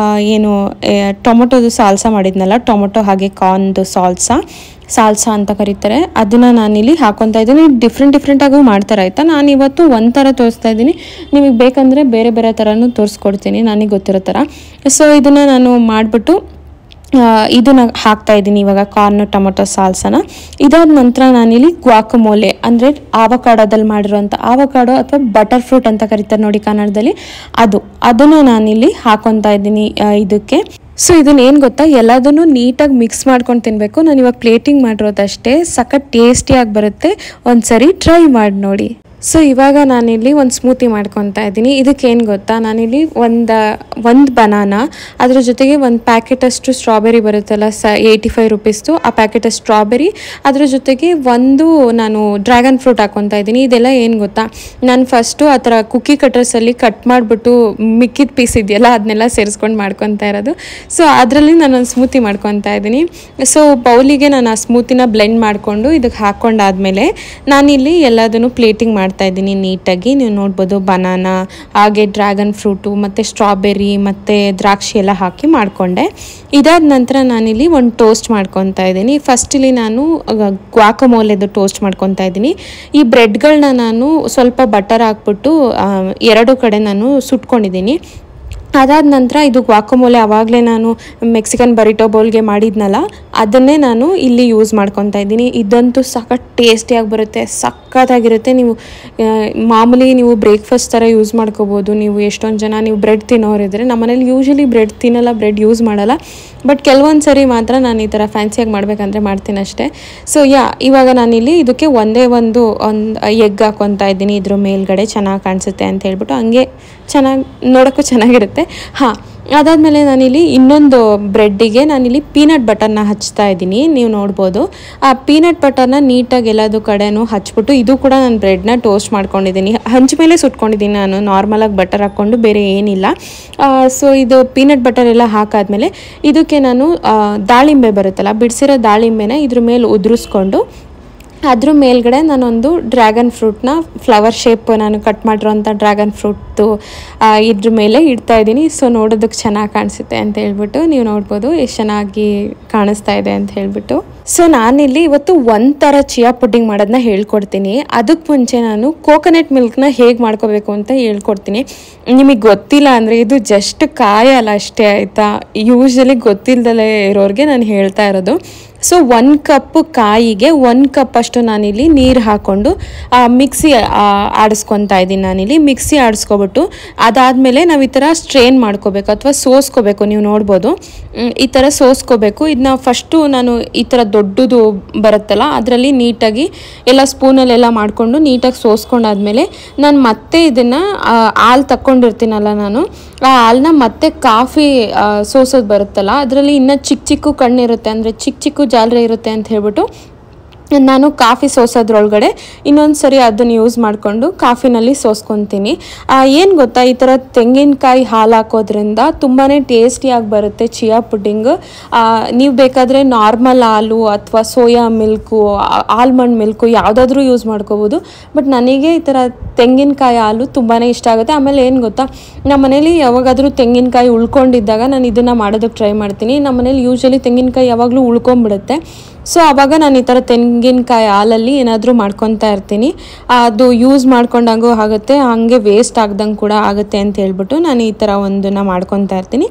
ಏನು ಟೊಮೊಟೊದು ಸಾಲ್ಸ ಮಾಡಿದ್ನಲ್ಲ, ಟೊಮೊಟೊ ಹಾಗೆ ಕಾರ್ನ್ದು ಸಾಲ್ಸಾ ಅಂತ ಕರೀತಾರೆ, ಅದನ್ನು ನಾನಿಲ್ಲಿ ಹಾಕೊತಾ ಇದ್ದೀನಿ. ಡಿಫ್ರೆಂಟಾಗೂ ಮಾಡ್ತಾರೆ ಆಯಿತಾ. ನಾನಿವತ್ತು ಒಂಥರ ತೋರಿಸ್ತಾ ಇದ್ದೀನಿ, ನಿಮಗೆ ಬೇಕಂದರೆ ಬೇರೆ ಬೇರೆ ಥರನೂ ತೋರಿಸ್ಕೊಡ್ತೀನಿ ನನಗೆ ಗೊತ್ತಿರೋ ಥರ. ಸೊ ಇದನ್ನು ನಾನು ಮಾಡಿಬಿಟ್ಟು ಇದನ್ನು ಹಾಕ್ತಾ ಇದ್ದೀನಿ ಇವಾಗ, ಕಾರ್ನ್ ಟೊಮೊಟೊ ಸಾಲ್ಸನ. ಇದಾದ ನಂತರ ನಾನಿಲ್ಲಿ ಗ್ವಾಕಮೋಲೆ ಅಂದರೆ ಆವಕಾಡೋದಲ್ಲಿ ಮಾಡಿರೋಂಥ ಆವಕಾಡೋ ಅಥವಾ ಬಟರ್ ಫ್ರೂಟ್ ಅಂತ ಕರೀತಾರೆ ನೋಡಿ ಕನ್ನಡದಲ್ಲಿ, ಅದನ್ನು ನಾನಿಲ್ಲಿ ಹಾಕೊತಾ ಇದ್ದೀನಿ ಇದಕ್ಕೆ. ಸೊ ಇದನ್ನೇನು ಗೊತ್ತಾ, ಎಲ್ಲದನ್ನು ನೀಟಾಗಿ ಮಿಕ್ಸ್ ಮಾಡ್ಕೊಂಡು ತಿನ್ನಬೇಕು. ನಾನು ಇವಾಗ ಪ್ಲೇಟಿಂಗ್ ಮಾಡಿರೋದಷ್ಟೇ, ಸಖತ್ ಟೇಸ್ಟಿಯಾಗಿ ಬರುತ್ತೆ. ಒಂದು ಸರಿ ಟ್ರೈ ಮಾಡಿ ನೋಡಿ. ಸೊ ಇವಾಗ ನಾನಿಲ್ಲಿ ಒಂದು ಸ್ಮೂತಿ ಮಾಡ್ಕೊತಾ ಇದ್ದೀನಿ. ಇದಕ್ಕೇನು ಗೊತ್ತಾ, ನಾನಿಲ್ಲಿ ಒಂದು ಬನಾನಾ, ಅದ್ರ ಜೊತೆಗೆ ಒಂದು ಪ್ಯಾಕೆಟಷ್ಟು ಸ್ಟ್ರಾಬೆರಿ ಬರುತ್ತಲ್ಲ 85 ರುಪೀಸ್ದು, ಆ ಪ್ಯಾಕೆಟಷ್ಟು ಸ್ಟ್ರಾಬೆರಿ, ಅದ್ರ ಜೊತೆಗೆ ನಾನು ಡ್ರ್ಯಾಗನ್ ಫ್ರೂಟ್ ಹಾಕ್ಕೊತಾ ಇದ್ದೀನಿ. ಇದೆಲ್ಲ ಏನು ಗೊತ್ತಾ, ನಾನು ಫಸ್ಟು ಆ ಥರ ಕುಕ್ಕಿ ಕಟರ್ಸಲ್ಲಿ ಕಟ್ ಮಾಡಿಬಿಟ್ಟು ಮಿಕ್ಕಿದ ಪೀಸ್ ಇದೆಯಲ್ಲ ಅದನ್ನೆಲ್ಲ ಸೇರಿಸ್ಕೊಂಡು ಮಾಡ್ಕೊತಾ ಇರೋದು. ಸೊ ಅದರಲ್ಲಿ ನಾನೊಂದು ಸ್ಮೂತಿ ಮಾಡ್ಕೊತಾ ಇದ್ದೀನಿ. ಸೊ ಬೌಲಿಗೆ ನಾನು ಆ ಸ್ಮೂತಿನ ಬ್ಲೆಂಡ್ ಮಾಡಿಕೊಂಡು ಇದಕ್ಕೆ ಹಾಕ್ಕೊಂಡಾದ್ಮೇಲೆ ನಾನಿಲ್ಲಿ ಎಲ್ಲದನ್ನು ಪ್ಲೇಟಿಂಗ್ ಮಾಡ್ತಾ ಇದ್ದೀನಿ ನೀಟಾಗಿ. ನೀವು ನೋಡ್ಬೋದು ಬನಾನಾ ಹಾಗೆ ಡ್ರ್ಯಾಗನ್ ಫ್ರೂಟು ಮತ್ತು ಸ್ಟ್ರಾಬೆರಿ ಮತ್ತು ದ್ರಾಕ್ಷಿ ಎಲ್ಲ ಹಾಕಿ ಮಾಡಿಕೊಂಡೆ. ಇದಾದ ನಂತರ ನಾನಿಲ್ಲಿ ಒಂದು ಟೋಸ್ಟ್ ಮಾಡ್ಕೊತಾ ಇದ್ದೀನಿ. ಫಸ್ಟ್ ಇಲ್ಲಿ ನಾನು ಗ್ವಾಕಮೋಲೆದು ಟೋಸ್ಟ್ ಮಾಡ್ಕೊತಾ ಇದ್ದೀನಿ. ಈ ಬ್ರೆಡ್ಗಳನ್ನ ನಾನು ಸ್ವಲ್ಪ ಬಟರ್ ಹಾಕ್ಬಿಟ್ಟು ಎರಡು ಕಡೆ ನಾನು ಸುಟ್ಕೊಂಡಿದ್ದೀನಿ. ಅದಾದ ನಂತರ ಇದು ಗ್ವಾಕಮೋಲೆ ಆವಾಗಲೇ ನಾನು ಮೆಕ್ಸಿಕನ್ ಬರಿಟೋ ಬೌಲ್ಗೆ ಮಾಡಿದ್ನಲ್ಲ, ಅದನ್ನೇ ನಾನು ಇಲ್ಲಿ ಯೂಸ್ ಮಾಡ್ಕೊತಾ ಇದ್ದೀನಿ. ಇದಂತೂ ಸಖತ್ ಟೇಸ್ಟಿಯಾಗಿ ಬರುತ್ತೆ, ಸಖತ್ತಾಗಿರುತ್ತೆ. ಮಾಮೂಲಿ ನೀವು ಬ್ರೇಕ್ಫಾಸ್ಟ್ ಥರ ಯೂಸ್ ಮಾಡ್ಕೋಬೋದು. ನೀವು ಎಷ್ಟೊಂದು ಜನ ನೀವು ಬ್ರೆಡ್ ತಿನ್ನೋರಿದ್ರೆ, ನಮ್ಮನೇಲಿ ಯೂಶಲಿ ಬ್ರೆಡ್ ತಿನ್ನಲ್ಲ, ಬ್ರೆಡ್ ಯೂಸ್ ಮಾಡಲ್ಲ. ಬಟ್ ಕೆಲವೊಂದು ಸರಿ ಮಾತ್ರ ನಾನು ಈ ಥರ ಫ್ಯಾನ್ಸಿಯಾಗಿ ಮಾಡಬೇಕಂದ್ರೆ ಮಾಡ್ತೀನಿ ಅಷ್ಟೇ. ಸೊ ಇವಾಗ ನಾನಿಲ್ಲಿ ಇದಕ್ಕೆ ಒಂದೇ ಒಂದು ಎಗ್ ಹಾಕ್ಕೊತಾ ಇದ್ದೀನಿ ಇದ್ರ ಮೇಲ್ಗಡೆ, ಚೆನ್ನಾಗಿ ಕಾಣಿಸುತ್ತೆ ಅಂತ ಹೇಳ್ಬಿಟ್ಟು. ಹಂಗೆ ಚೆನ್ನಾಗಿ ನೋಡೋಕ್ಕೂ ಚೆನ್ನಾಗಿರುತ್ತೆ. ಅದಾದಮೇಲೆ ನಾನಿಲ್ಲಿ ಇನ್ನೊಂದು ಬ್ರೆಡ್ಡಿಗೆ ನಾನಿಲ್ಲಿ ಪೀನಟ್ ಬಟರ್ನ ಹಚ್ತಾ ಇದ್ದೀನಿ. ನೀವು ನೋಡ್ಬೋದು ಆ ಪೀನಟ್ ಬಟರ್ನ ನೀಟಾಗಿ ಎಲ್ಲದು ಕಡೆನೂ ಹಚ್ಬಿಟ್ಟು, ಇದು ಕೂಡ ನಾನು ಬ್ರೆಡ್ನ ಟೋಸ್ಟ್ ಮಾಡ್ಕೊಂಡಿದ್ದೀನಿ. ಹಂಚ ಮೇಲೆ ಸುಟ್ಕೊಂಡಿದ್ದೀನಿ ನಾನು, ನಾರ್ಮಲಾಗಿ ಬಟರ್ ಹಾಕ್ಕೊಂಡು, ಬೇರೆ ಏನಿಲ್ಲ. ಸೊ ಇದು ಪೀನಟ್ ಬಟರ್ ಎಲ್ಲ ಹಾಕಾದ್ಮೇಲೆ ಇದಕ್ಕೆ ನಾನು ದಾಳಿಂಬೆ ಬರುತ್ತಲ್ಲ, ಬಿಡಿಸಿರೋ ದಾಳಿಂಬೆನ ಇದ್ರ ಮೇಲೆ ಉದುರಿಸ್ಕೊಂಡು ಅದ್ರ ಮೇಲ್ಗಡೆ ನಾನೊಂದು ಡ್ರ್ಯಾಗನ್ ಫ್ರೂಟ್ನ ಫ್ಲವರ್ ಶೇಪ್ ನಾನು ಕಟ್ ಮಾಡಿರೋಂಥ ಡ್ರ್ಯಾಗನ್ ಫ್ರೂಟ್ದು ಇದ್ರ ಮೇಲೆ ಇಡ್ತಾ ಇದ್ದೀನಿ. ಸೊ ನೋಡೋದಕ್ಕೆ ಚೆನ್ನಾಗಿ ಕಾಣಿಸುತ್ತೆ ಅಂತ ಹೇಳ್ಬಿಟ್ಟು ನೀವು ನೋಡ್ಬೋದು ಎಷ್ಟು ಚೆನ್ನಾಗಿ ಕಾಣಿಸ್ತಾ ಇದೆ ಅಂತ ಹೇಳ್ಬಿಟ್ಟು. ಸೊ ನಾನಿಲ್ಲಿ ಇವತ್ತು ಒಂಥರ ಚಿಯಾ ಪುಡ್ಡಿಂಗ್ ಮಾಡೋದನ್ನ ಹೇಳ್ಕೊಡ್ತೀನಿ. ಅದಕ್ಕೆ ಮುಂಚೆ ನಾನು ಕೋಕೋನಟ್ ಮಿಲ್ಕ್ನ ಹೇಗೆ ಮಾಡ್ಕೋಬೇಕು ಅಂತ ಹೇಳ್ಕೊಡ್ತೀನಿ. ನಿಮಗೆ ಗೊತ್ತಿಲ್ಲ ಅಂದರೆ ಇದು ಜಸ್ಟ್ ಕಾಯಲ್ಲ ಅಷ್ಟೇ ಆಯಿತಾ. ಯೂಶ್ವಲಿ ಗೊತ್ತಿಲ್ಲದಲೇ ಇರೋರಿಗೆ ನಾನು ಹೇಳ್ತಾ ಇರೋದು. ಸೊ 1 ಕಪ್ ಕಾಯಿಗೆ 1 ಕಪ್ ಅಷ್ಟು ನಾನಿಲ್ಲಿ ನೀರು ಹಾಕ್ಕೊಂಡು ಮಿಕ್ಸಿ ಆಡಿಸ್ಕೊತಾ ಇದ್ದೀನಿ. ನಾನಿಲ್ಲಿ ಮಿಕ್ಸಿ ಆಡಿಸ್ಕೊಬಿಟ್ಟು ಅದಾದಮೇಲೆ ನಾವು ಈ ಥರ ಸ್ಟ್ರೇನ್ ಮಾಡ್ಕೋಬೇಕು ಅಥವಾ ಸೋಸ್ಕೋಬೇಕು. ನೀವು ನೋಡ್ಬೋದು ಈ ಥರ ಸೋಸ್ಕೋಬೇಕು. ಇದನ್ನ ಫಸ್ಟು ನಾನು ಈ ಥರ ದೊಡ್ಡದು ಬರುತ್ತಲ್ಲ ಅದರಲ್ಲಿ ನೀಟಾಗಿ ಎಲ್ಲ ಸ್ಪೂನಲ್ಲೆಲ್ಲ ಮಾಡಿಕೊಂಡು ನೀಟಾಗಿ ಸೋಸ್ಕೊಂಡಾದ್ಮೇಲೆ ನಾನು ಮತ್ತೆ ಇದನ್ನು ಹಾಲು ತಕ್ಕೊಂಡಿರ್ತೀನಲ್ಲ ನಾನು ಆ ಹಾಲನ್ನ ಮತ್ತೆ ಕಾಫಿ ಸೋಸೋದು ಬರುತ್ತಲ್ಲ ಅದರಲ್ಲಿ ಇನ್ನೂ ಚಿಕ್ಕ ಕಣ್ಣಿರುತ್ತೆ, ಅಂದರೆ ಚಿಕ್ಕ ಜಾಲರೆ ಇರುತ್ತೆ ಅಂತ ಹೇಳ್ಬಿಟ್ಟು ನಾನು ಕಾಫಿ ಸೋಸೋದ್ರೊಳಗಡೆ ಇನ್ನೊಂದು ಸರಿ ಅದನ್ನು ಯೂಸ್ ಮಾಡಿಕೊಂಡು ಕಾಫಿನಲ್ಲಿ ಸೋಸ್ಕೊತೀನಿ. ಏನು ಗೊತ್ತಾ, ಈ ಥರ ತೆಂಗಿನಕಾಯಿ ಹಾಲು ಹಾಕೋದ್ರಿಂದ ತುಂಬಾ ಟೇಸ್ಟಿಯಾಗಿ ಬರುತ್ತೆ ಚಿಯಾ ಪುಡ್ಡಿಂಗ್. ನೀವು ಬೇಕಾದರೆ ನಾರ್ಮಲ್ ಹಾಲು ಅಥವಾ ಸೋಯಾ ಮಿಲ್ಕು, ಆಲ್ಮಂಡ್ ಮಿಲ್ಕು ಯಾವುದಾದ್ರೂ ಯೂಸ್ ಮಾಡ್ಕೋಬೋದು. ಬಟ್ ನನಗೆ ಈ ಥರ ತೆಂಗಿನಕಾಯಿ ಹಾಲು ತುಂಬಾ ಇಷ್ಟ ಆಗುತ್ತೆ. ಆಮೇಲೆ ಏನು ಗೊತ್ತಾ, ನಮ್ಮ ಮನೇಲಿ ಯಾವಾಗಾದರೂ ತೆಂಗಿನಕಾಯಿ ಉಳ್ಕೊಂಡಿದ್ದಾಗ ನಾನು ಇದನ್ನು ಮಾಡೋದಕ್ಕೆ ಟ್ರೈ ಮಾಡ್ತೀನಿ. ನಮ್ಮ ಮನೇಲಿ ಯೂಶ್ವಲಿ ತೆಂಗಿನಕಾಯಿ ಯಾವಾಗಲೂ ಉಳ್ಕೊಂಬಿಡುತ್ತೆ. ಸೊ ಆವಾಗ ನಾನು ಈ ಥರ ತೆಂಗಿನಕಾಯಿ ಹಾಲಲ್ಲಿ ಏನಾದರೂ ಮಾಡ್ಕೊತಾ ಇರ್ತೀನಿ. ಅದು ಯೂಸ್ ಮಾಡ್ಕೊಂಡಾಗೂ ಆಗುತ್ತೆ, ಹಾಗೆ ವೇಸ್ಟ್ ಆಗ್ದಂಗೆ ಕೂಡ ಆಗುತ್ತೆ ಅಂತ ಹೇಳ್ಬಿಟ್ಟು ನಾನು ಈ ಥರ ಒಂದನ್ನು ಮಾಡ್ಕೊತಾ ಇರ್ತೀನಿ.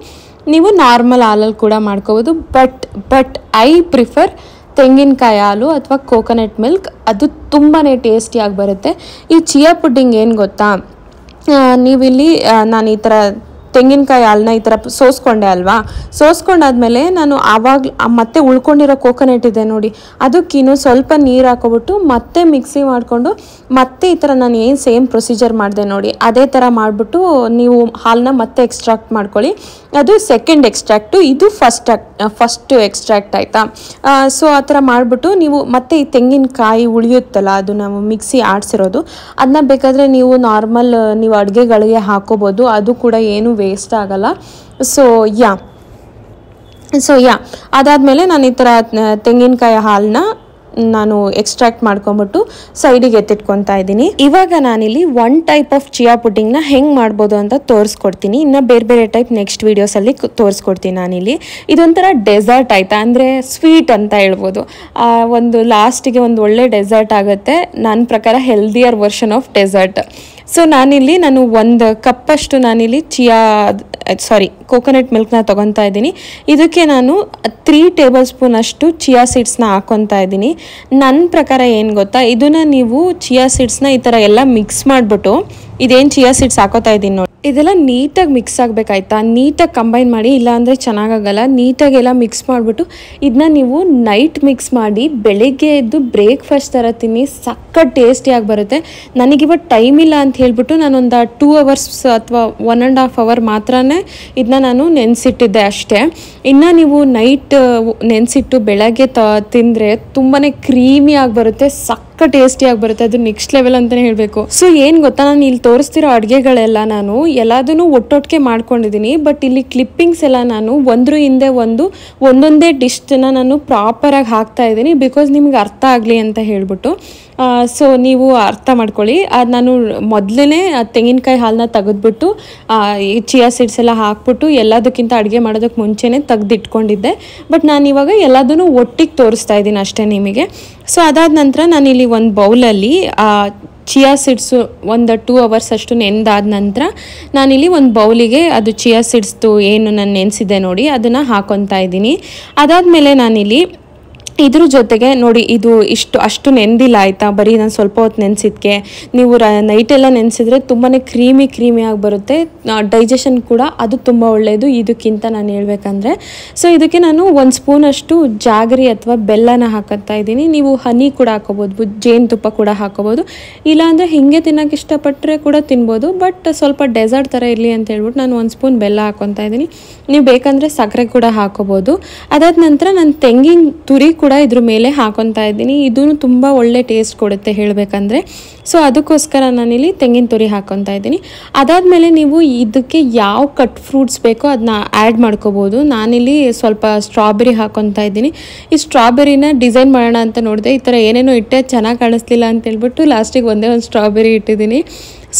ನೀವು ನಾರ್ಮಲ್ ಹಾಲಲ್ಲಿ ಕೂಡ ಮಾಡ್ಕೋಬೋದು. ಬಟ್ ಐ ಪ್ರಿಫರ್ ತೆಂಗಿನಕಾಯಿ ಹಾಲು ಅಥವಾ ಕೋಕೋನಟ್ ಮಿಲ್ಕ್. ಅದು ತುಂಬಾ ಟೇಸ್ಟಿಯಾಗಿ ಬರುತ್ತೆ. ಈ ಚಿಯಾ ಪುಡ್ಡಿಂಗ್ ಏನು ಗೊತ್ತಾ, ನೀವಿಲ್ಲಿ ನಾನು ಈ ಥರ ತೆಂಗಿನಕಾಯಿ ಹಾಲನ್ನ ಈ ಥರ ಸೋಸ್ಕೊಂಡೆ ಅಲ್ವಾ, ಸೋಸ್ಕೊಂಡಾದ್ಮೇಲೆ ನಾನು ಆವಾಗ ಮತ್ತೆ ಉಳ್ಕೊಂಡಿರೋ ಕೋಕೋನಟ್ ಇದೆ ನೋಡಿ, ಅದಕ್ಕಿನ್ನೂ ಸ್ವಲ್ಪ ನೀರು ಹಾಕೊಬಿಟ್ಟು ಮತ್ತೆ ಮಿಕ್ಸಿ ಮಾಡಿಕೊಂಡು ಮತ್ತೆ ಈ ಥರ ನಾನು ಏನು ಸೇಮ್ ಪ್ರೊಸೀಜರ್ ಮಾಡಿದೆ ನೋಡಿ ಅದೇ ಥರ ಮಾಡಿಬಿಟ್ಟು ನೀವು ಹಾಲನ್ನ ಮತ್ತೆ ಎಕ್ಸ್ಟ್ರಾಕ್ಟ್ ಮಾಡ್ಕೊಳ್ಳಿ. ಅದು ಸೆಕೆಂಡ್ ಎಕ್ಸ್ಟ್ರಾಕ್ಟು, ಇದು ಫಸ್ಟ್ ಎಕ್ಸ್ಟ್ರಾಕ್ಟ್ ಆಯಿತಾ. ಸೊ ಆ ಥರ ಮಾಡಿಬಿಟ್ಟು ನೀವು ಮತ್ತೆ ಈ ತೆಂಗಿನಕಾಯಿ ಉಳಿಯುತ್ತಲ್ಲ ಅದು ನಾವು ಮಿಕ್ಸಿ ಆಡಿಸಿರೋದು, ಅದನ್ನ ಬೇಕಾದರೆ ನೀವು ನಾರ್ಮಲ್ ನೀವು ಅಡುಗೆಗಳಿಗೆ ಹಾಕೋಬೋದು, ಅದು ಕೂಡ ಏನು ವೇಸ್ಟ್ ಆಗಲ್ಲ. ಸೊ ಯಾ ಅದಾದಮೇಲೆ ನಾನು ಈ ಥರ ತೆಂಗಿನಕಾಯಿ ಹಾಲನ್ನ ನಾನು ಎಕ್ಸ್ಟ್ರಾಕ್ಟ್ ಮಾಡ್ಕೊಂಬಿಟ್ಟು ಸೈಡಿಗೆ ಎತ್ತಿಟ್ಕೊತಾ ಇದ್ದೀನಿ. ಇವಾಗ ನಾನಿಲ್ಲಿ 1 ಟೈಪ್ ಆಫ್ ಚಿಯಾ ಪುಡ್ಡಿಂಗ್ನ ಹೆಂಗೆ ಮಾಡ್ಬೋದು ಅಂತ ತೋರಿಸ್ಕೊಡ್ತೀನಿ. ಇನ್ನು ಬೇರೆ ಟೈಪ್ ನೆಕ್ಸ್ಟ್ ವೀಡಿಯೋಸಲ್ಲಿ ತೋರಿಸ್ಕೊಡ್ತೀನಿ. ನಾನಿಲ್ಲಿ ಇದೊಂಥರ ಡೆಸರ್ಟ್ ಆಯಿತಾ, ಅಂದರೆ ಸ್ವೀಟ್ ಅಂತ ಹೇಳ್ಬೋದು. ಒಂದು ಲಾಸ್ಟಿಗೆ ಒಂದು ಒಳ್ಳೆ ಡೆಸರ್ಟ್ ಆಗುತ್ತೆ, ನನ್ನ ಪ್ರಕಾರ healthier version of dessert. So ನಾನು 1 ಕಪ್ಪಷ್ಟು ನಾನಿಲ್ಲಿ ಕೋಕೋನಟ್ ಮಿಲ್ಕ್ನ ತೊಗೊತಾ ಇದ್ದೀನಿ. ಇದಕ್ಕೆ ನಾನು 3 ಟೇಬಲ್ ಸ್ಪೂನ್ ಅಷ್ಟು ಚಿಯಾ ಸೀಡ್ಸ್ನ ಹಾಕ್ಕೊತಾ ಇದ್ದೀನಿ. ನನ್ನ ಪ್ರಕಾರ ಏನು ಗೊತ್ತಾ, ಇದನ್ನು ನೀವು ಚಿಯಾ ಸೀಡ್ಸ್ನ ಈ ಥರ ಎಲ್ಲ ಮಿಕ್ಸ್ ಮಾಡಿಬಿಟ್ಟು ಇದೇನು ಚಿಯಾ ಸೀಡ್ಸ್ ಹಾಕೋತಾ ಇದ್ದೀನಿ ನೋಡಿ, ಇದೆಲ್ಲ ನೀಟಾಗಿ ಮಿಕ್ಸ್ ಆಗಬೇಕಾಯ್ತಾ, ನೀಟಾಗಿ ಕಂಬೈನ್ ಮಾಡಿ, ಇಲ್ಲಾಂದರೆ ಚೆನ್ನಾಗಾಗಲ್ಲ. ನೀಟಾಗೆಲ್ಲ ಮಿಕ್ಸ್ ಮಾಡಿಬಿಟ್ಟು ಇದನ್ನ ನೀವು ನೈಟ್ ಮಿಕ್ಸ್ ಮಾಡಿ ಬೆಳಿಗ್ಗೆ ಎದ್ದು ಬ್ರೇಕ್ಫಾಸ್ಟ್ ಥರ ತಿನ್ನಿ, ಸಕ್ಕ ಟೇಸ್ಟಿಯಾಗಿ ಬರುತ್ತೆ. ನನಗಿವತ್ತು ಟೈಮ್ ಇಲ್ಲ ಅಂತ ಹೇಳ್ಬಿಟ್ಟು ನಾನೊಂದು 2 ಅವರ್ಸ್ ಅಥವಾ 1.5 ಅವರ್ ಮಾತ್ರನೇ ಇದನ್ನ ನಾನು ನೆನೆಸಿಟ್ಟಿದ್ದೆ ಅಷ್ಟೇ. ಇನ್ನು ನೀವು ನೈಟ್ ನೆನೆಸಿಟ್ಟು ಬೆಳಗ್ಗೆ ತಿಂದರೆ ತುಂಬಾ ಕ್ರೀಮಿಯಾಗಿ ಬರುತ್ತೆ, ಸಕ್ಕ ಟೇಸ್ಟಿಯಾಗಿ ಬರುತ್ತೆ. ಅದು ನೆಕ್ಸ್ಟ್ ಲೆವೆಲ್ ಅಂತಲೇ ಹೇಳಬೇಕು. ಸೊ ಏನು ಗೊತ್ತಾ, ನಾನು ಇಲ್ಲಿ ತೋರಿಸ್ತಿರೋ ಅಡುಗೆಗಳೆಲ್ಲ ನಾನು ಎಲ್ಲದನ್ನು ಒಟ್ಟೊಟ್ಟಿಗೆ ಮಾಡ್ಕೊಂಡಿದ್ದೀನಿ. ಬಟ್ ಇಲ್ಲಿ ಕ್ಲಿಪ್ಪಿಂಗ್ಸ್ ಎಲ್ಲ ನಾನು ಒಂದ್ರ ಹಿಂದೆ ಒಂದೊಂದೇ ಡಿಶ್ನ ನಾನು ಪ್ರಾಪರಾಗಿ ಹಾಕ್ತಾ ಇದ್ದೀನಿ, ಬಿಕಾಸ್ ನಿಮ್ಗೆ ಅರ್ಥ ಆಗಲಿ ಅಂತ ಹೇಳ್ಬಿಟ್ಟು. ಸೊ ನೀವು ಅರ್ಥ ಮಾಡ್ಕೊಳ್ಳಿ. ಅದು ನಾನು ಮೊದಲೇ ತೆಂಗಿನಕಾಯಿ ಹಾಲನ್ನ ತೆಗೆದ್ಬಿಟ್ಟು ಈ ಚಿಯಾ ಸೀಡ್ಸ್ ಎಲ್ಲ ಹಾಕ್ಬಿಟ್ಟು ಎಲ್ಲದಕ್ಕಿಂತ ಅಡುಗೆ ಮಾಡೋದಕ್ಕೆ ಮುಂಚೆನೇ ತೆಗೆದಿಟ್ಕೊಂಡಿದ್ದೆ. ಬಟ್ ನಾನು ಇವಾಗ ಎಲ್ಲದನ್ನು ಒಟ್ಟಿಗೆ ತೋರಿಸ್ತಾ ಇದ್ದೀನಿ ಅಷ್ಟೇ ನಿಮಗೆ. ಸೊ ಅದಾದ ನಂತರ ನಾನಿಲ್ಲಿ ಒಂದು ಬೌಲಲ್ಲಿ ಚಿಯಾ ಸೀಡ್ಸು ಒಂದು 2 ಅವರ್ಸ್ ಅಷ್ಟು ನೆನೆದಾದ ನಂತರ ನಾನಿಲ್ಲಿ ಒಂದು ಬೌಲಿಗೆ ಅದು ಚಿಯಾ ಸೀಡ್ಸ್ದು ಏನು ನಾನು ನೆನೆಸಿದ್ದೆ ನೋಡಿ ಅದನ್ನು ಹಾಕ್ಕೊತಾ ಇದ್ದೀನಿ. ಅದಾದಮೇಲೆ ನಾನಿಲ್ಲಿ ಇದ್ರ ಜೊತೆಗೆ ನೋಡಿ, ಇದು ಅಷ್ಟು ನೆಂದಿಲ್ಲ ಆಯಿತಾ, ಬರೀ ನಾನು ಸ್ವಲ್ಪ ಹೊತ್ತು ನೆನೆಸಿದ್ಕೆ. ನೀವು ನೈಟೆಲ್ಲ ನೆನೆಸಿದ್ರೆ ತುಂಬಾ ಕ್ರೀಮಿಯಾಗಿ ಬರುತ್ತೆ, ಡೈಜೆಷನ್ ಕೂಡ ಅದು ತುಂಬ ಒಳ್ಳೆಯದು ಇದಕ್ಕಿಂತ ನಾನು ಹೇಳ್ಬೇಕಂದ್ರೆ. ಸೊ ಇದಕ್ಕೆ ನಾನು 1 ಸ್ಪೂನಷ್ಟು ಜಾಗರಿ ಅಥವಾ ಬೆಲ್ಲನ ಹಾಕೋತಾ ಇದ್ದೀನಿ. ನೀವು ಹನಿ ಕೂಡ ಹಾಕೋಬೋದು, ಜೇನುತುಪ್ಪ ಕೂಡ ಹಾಕೋಬೋದು, ಇಲ್ಲಾಂದರೆ ಹೀಗೆ ತಿನ್ನೋಕೆ ಇಷ್ಟಪಟ್ಟರೆ ಕೂಡ ತಿನ್ಬೋದು. ಬಟ್ ಸ್ವಲ್ಪ ಡೆಸರ್ಟ್ ಥರ ಇರಲಿ ಅಂತ ಹೇಳ್ಬಿಟ್ಟು ನಾನು 1 ಸ್ಪೂನ್ ಬೆಲ್ಲ ಹಾಕ್ಕೊತಾ ಇದ್ದೀನಿ. ನೀವು ಬೇಕಂದರೆ ಸಕ್ಕರೆ ಕೂಡ ಹಾಕೋಬೋದು. ಅದಾದ ನಂತರ ನಾನು ತೆಂಗಿನ ತುರಿ ಕೂಡ ಇದ್ರ ಮೇಲೆ ಹಾಕೊತಾ ಇದ್ದೀನಿ. ಇದೂ ತುಂಬ ಒಳ್ಳೆ ಟೇಸ್ಟ್ ಕೊಡುತ್ತೆ ಹೇಳಬೇಕಂದ್ರೆ. ಸೊ ಅದಕ್ಕೋಸ್ಕರ ನಾನಿಲ್ಲಿ ತೆಂಗಿನ ತುರಿ ಹಾಕ್ಕೊತಾ ಇದ್ದೀನಿ. ಅದಾದಮೇಲೆ ನೀವು ಇದಕ್ಕೆ ಯಾವ ಕಟ್ ಫ್ರೂಟ್ಸ್ ಬೇಕೋ ಅದನ್ನ ಆ್ಯಡ್ ಮಾಡ್ಕೋಬೋದು. ನಾನಿಲ್ಲಿ ಸ್ವಲ್ಪ ಸ್ಟ್ರಾಬೆರಿ ಹಾಕ್ಕೊತಾ ಇದ್ದೀನಿ. ಈ ಸ್ಟ್ರಾಬೆರಿನ ಡಿಸೈನ್ ಮಾಡೋಣ ಅಂತ ನೋಡಿದೆ, ಈ ಥರ ಏನೇನೋ ಇಟ್ಟೆ ಚೆನ್ನಾಗಿ ಕಾಣಿಸ್ಲಿಲ್ಲ ಅಂತ ಹೇಳ್ಬಿಟ್ಟು ಲಾಸ್ಟಿಗೆ ಒಂದೇ ಒಂದು ಸ್ಟ್ರಾಬೆರಿ ಇಟ್ಟಿದ್ದೀನಿ.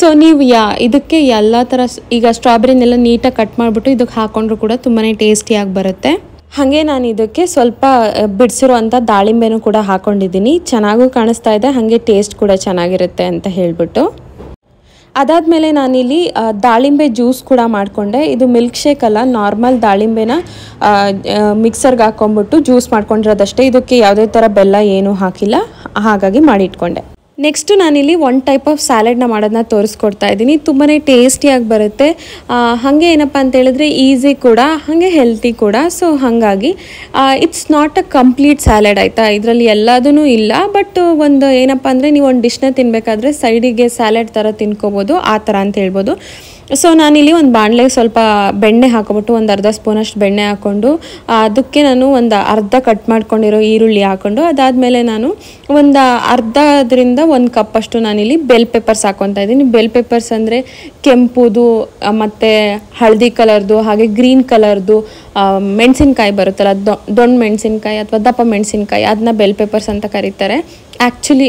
ಸೊ ನೀವು ಇದಕ್ಕೆ ಎಲ್ಲ ಥರ ಈಗ ಸ್ಟ್ರಾಬೆರಿನೆಲ್ಲ ನೀಟಾಗಿ ಕಟ್ ಮಾಡಿಬಿಟ್ಟು ಇದಕ್ಕೆ ಹಾಕ್ಕೊಂಡ್ರು ಕೂಡ ತುಂಬಾ ಟೇಸ್ಟಿಯಾಗಿ ಬರುತ್ತೆ. ಹಾಗೆ ನಾನು ಇದಕ್ಕೆ ಸ್ವಲ್ಪ ಬಿಡಿಸಿರೋ ಅಂಥ ದಾಳಿಂಬೆನೂ ಕೂಡ ಹಾಕ್ಕೊಂಡಿದ್ದೀನಿ. ಚೆನ್ನಾಗೂ ಕಾಣಿಸ್ತಾ ಇದೆ, ಹಾಗೆ ಟೇಸ್ಟ್ ಕೂಡ ಚೆನ್ನಾಗಿರುತ್ತೆ ಅಂತ ಹೇಳಿಬಿಟ್ಟು. ಅದಾದಮೇಲೆ ನಾನಿಲ್ಲಿ ದಾಳಿಂಬೆ ಜ್ಯೂಸ್ ಕೂಡ ಮಾಡಿಕೊಂಡೆ. ಇದು ಮಿಲ್ಕ್ ಶೇಕ್ ಅಲ್ಲ, ನಾರ್ಮಲ್ ದಾಳಿಂಬೆನ ಮಿಕ್ಸರ್ಗೆ ಹಾಕ್ಕೊಂಬಿಟ್ಟು ಜ್ಯೂಸ್ ಮಾಡ್ಕೊಂಡಿರೋದಷ್ಟೇ. ಇದಕ್ಕೆ ಯಾವುದೇ ಥರ ಬೆಲ್ಲ ಏನೂ ಹಾಕಿಲ್ಲ, ಹಾಗಾಗಿ ಮಾಡಿಟ್ಕೊಂಡೆ. ನೆಕ್ಸ್ಟು ನಾನಿಲ್ಲಿ ಒನ್ ಟೈಪ್ ಆಫ್ ಸ್ಯಾಲೆಡ್ನ ಮಾಡೋದನ್ನ ತೋರಿಸ್ಕೊಡ್ತಾ ಇದ್ದೀನಿ. ತುಂಬಾ ಟೇಸ್ಟಿಯಾಗಿ ಬರುತ್ತೆ. ಹಾಗೆ ಏನಪ್ಪ ಅಂತ ಹೇಳಿದ್ರೆ ಈಸಿ ಕೂಡ, ಹಾಗೆ ಹೆಲ್ತಿ ಕೂಡ. ಸೊ ಹಾಗಾಗಿ it's not a complete salad ಆಯಿತಾ. ಇದರಲ್ಲಿ ಎಲ್ಲದೂ ಇಲ್ಲ. ಬಟ್ ಒಂದು ಏನಪ್ಪ ಅಂದರೆ ನೀವು ಒಂದು ಡಿಶ್ನ ತಿನ್ನಬೇಕಾದ್ರೆ ಸೈಡಿಗೆ ಸ್ಯಾಲೆಡ್ ಥರ ತಿನ್ಕೋಬೋದು, ಆ ಥರ ಅಂತ ಹೇಳ್ಬೋದು. ಸೊ ನಾನಿಲ್ಲಿ ಒಂದು ಬಾಣಲೆಗೆ ಸ್ವಲ್ಪ ಬೆಣ್ಣೆ ಹಾಕೊಬಿಟ್ಟು ಒಂದು ಅರ್ಧ ಸ್ಪೂನಷ್ಟು ಬೆಣ್ಣೆ ಹಾಕ್ಕೊಂಡು ಅದಕ್ಕೆ ನಾನು ಒಂದು ಅರ್ಧ ಕಟ್ ಮಾಡ್ಕೊಂಡಿರೋ ಈರುಳ್ಳಿ ಹಾಕ್ಕೊಂಡು, ಅದಾದಮೇಲೆ ನಾನು ಒಂದು ಅರ್ಧದಿಂದ ಒಂದು ಕಪ್ಪಷ್ಟು ನಾನಿಲ್ಲಿ ಬೆಲ್ ಪೆಪ್ಪರ್ಸ್ ಹಾಕ್ಕೊತಾ ಇದ್ದೀನಿ. ಬೆಲ್ ಪೆಪ್ಪರ್ಸ್ ಅಂದರೆ ಕೆಂಪುದು ಮತ್ತು ಹಳದಿ ಕಲರ್ದು ಹಾಗೆ ಗ್ರೀನ್ ಕಲರ್ದು ಮೆಣಸಿನ್ಕಾಯಿ ಬರುತ್ತಲ್ಲ, ದೊಣ್ಣೆ ಮೆಣಸಿನ್ಕಾಯಿ ಅಥವಾ ದಪ್ಪ ಮೆಣಸಿನ್ಕಾಯಿ, ಅದನ್ನ ಬೆಲ್ ಪೆಪ್ಪರ್ಸ್ ಅಂತ ಕರೀತಾರೆ ಆ್ಯಕ್ಚುಲಿ.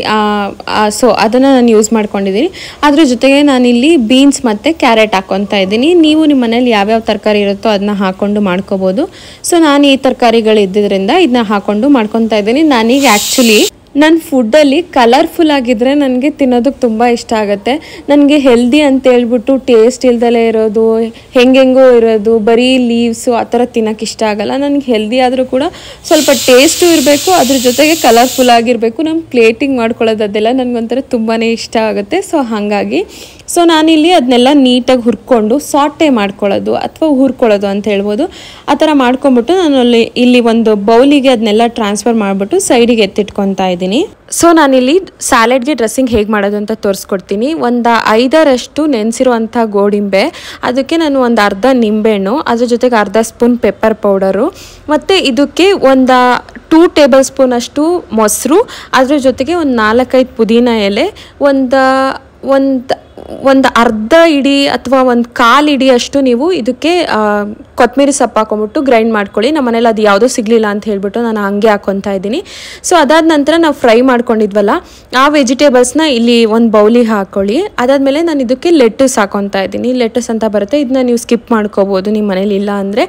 ಸೊ ಅದನ್ನು ನಾನು ಯೂಸ್ ಮಾಡ್ಕೊಂಡಿದ್ದೀನಿ. ಅದ್ರ ಜೊತೆಗೆ ನಾನಿಲ್ಲಿ ಬೀನ್ಸ್ ಮತ್ತು ಕ್ಯಾರೆಟ್ ಹಾಕ್ಕೊತಾ ಇದ್ದೀನಿ. ನೀವು ನಿಮ್ಮ ಮನೇಲಿ ಯಾವ್ಯಾವ ತರಕಾರಿ ಇರುತ್ತೋ ಅದನ್ನ ಹಾಕ್ಕೊಂಡು ಮಾಡ್ಕೋಬೋದು. ಸೊ ನಾನು ಈ ತರಕಾರಿಗಳು ಇದ್ದಿದ್ದರಿಂದ ಇದನ್ನ ಹಾಕ್ಕೊಂಡು ಮಾಡ್ಕೊತಾ ಇದ್ದೀನಿ. ನಾನೀಗ ಆ್ಯಕ್ಚುಲಿ ನನ್ನ ಫುಡ್ಡಲ್ಲಿ ಕಲರ್ಫುಲ್ ಆಗಿದ್ದರೆ ನನಗೆ ತಿನ್ನೋದಕ್ಕೆ ತುಂಬ ಇಷ್ಟ ಆಗುತ್ತೆ. ನನಗೆ ಹೆಲ್ದಿ ಅಂತ ಹೇಳ್ಬಿಟ್ಟು ಟೇಸ್ಟ್ ಇಲ್ದಲೇ ಇರೋದು, ಹೆಂಗೆಂಗೋ ಇರೋದು, ಬರೀ ಲೀವ್ಸು ಆ ಥರ ತಿನ್ನೋಕ್ಕೆ ಇಷ್ಟ ಆಗಲ್ಲ. ನನಗೆ ಹೆಲ್ದಿ ಆದರೂ ಕೂಡ ಸ್ವಲ್ಪ ಟೇಸ್ಟು ಇರಬೇಕು, ಅದ್ರ ಜೊತೆಗೆ ಕಲರ್ಫುಲ್ ಆಗಿರಬೇಕು. ನಮ್ಮ ಪ್ಲೇಟಿಂಗ್ ಮಾಡ್ಕೊಳ್ಳೋದು ಅದೆಲ್ಲ ನನಗೊಂಥರ ತುಂಬಾ ಇಷ್ಟ ಆಗುತ್ತೆ. ಸೊ ಹಾಗಾಗಿ ನಾನಿಲ್ಲಿ ಅದನ್ನೆಲ್ಲ ನೀಟಾಗಿ ಹುರ್ಕೊಂಡು ಸಾಟೆ ಮಾಡ್ಕೊಳ್ಳೋದು ಅಥವಾ ಹುರ್ಕೊಳ್ಳೋದು ಅಂತ ಹೇಳ್ಬೋದು. ಆ ಥರ ಮಾಡ್ಕೊಂಬಿಟ್ಟು ನಾನು ಇಲ್ಲಿ ಒಂದು ಬೌಲಿಗೆ ಅದನ್ನೆಲ್ಲ ಟ್ರಾನ್ಸ್ಫರ್ ಮಾಡಿಬಿಟ್ಟು ಸೈಡಿಗೆ ಎತ್ತಿಟ್ಕೊತಾ ಇದ್ದೀನಿ. ಸೊ ನಾನಿಲ್ಲಿ ಸ್ಯಾಲೆಡ್ಗೆ ಡ್ರೆಸ್ಸಿಂಗ್ ಹೇಗೆ ಮಾಡೋದು ಅಂತ ತೋರಿಸ್ಕೊಡ್ತೀನಿ. ಒಂದು 5ರಷ್ಟು ನೆನೆಸಿರುವಂಥ ಗೋಡಂಬೆ, ಅದಕ್ಕೆ ನಾನು ಒಂದು ಅರ್ಧ ನಿಂಬೆಹಣ್ಣು, ಅದ್ರ ಜೊತೆಗೆ ಅರ್ಧ ಸ್ಪೂನ್ ಪೆಪ್ಪರ್ ಪೌಡರು, ಮತ್ತು ಇದಕ್ಕೆ ಒಂದು 2 ಟೇಬಲ್ ಸ್ಪೂನಷ್ಟು ಮೊಸರು, ಅದ್ರ ಜೊತೆಗೆ ಒಂದು 4-5 ಪುದೀನ ಎಲೆ, ಒಂದು ಅರ್ಧ ಇಡಿ ಅಥವಾ ಒಂದು 1/4 ಇಡಿ ಅಷ್ಟು ನೀವು ಇದಕ್ಕೆ ಕೊತ್ತಂಬರಿ ಸೊಪ್ಪು ಹಾಕೊಂಬಿಟ್ಟು ಗ್ರೈಂಡ್ ಮಾಡ್ಕೊಳ್ಳಿ. ನಮ್ಮ ಮನೇಲಿ ಅದು ಯಾವುದೂ ಸಿಗಲಿಲ್ಲ ಅಂತ ಹೇಳ್ಬಿಟ್ಟು ನಾನು ಹಂಗೆ ಹಾಕ್ಕೊತಾ ಇದ್ದೀನಿ. ಸೊ ಅದಾದ ನಂತರ ನಾವು ಫ್ರೈ ಮಾಡ್ಕೊಂಡಿದ್ವಲ್ಲ ಆ ವೆಜಿಟೇಬಲ್ಸ್ನ ಇಲ್ಲಿ ಒಂದು ಬೌಲಿಗೆ ಹಾಕ್ಕೊಳ್ಳಿ. ಅದಾದಮೇಲೆ ನಾನು ಇದಕ್ಕೆ ಲೆಟ್ಟಸ್ ಹಾಕ್ಕೊತಾ ಇದ್ದೀನಿ. ಲೆಟ್ಟಸ್ ಅಂತ ಬರುತ್ತೆ, ಇದನ್ನ ನೀವು ಸ್ಕಿಪ್ ಮಾಡ್ಕೋಬೋದು ನಿಮ್ಮ ಮನೇಲಿ ಇಲ್ಲ ಅಂದರೆ.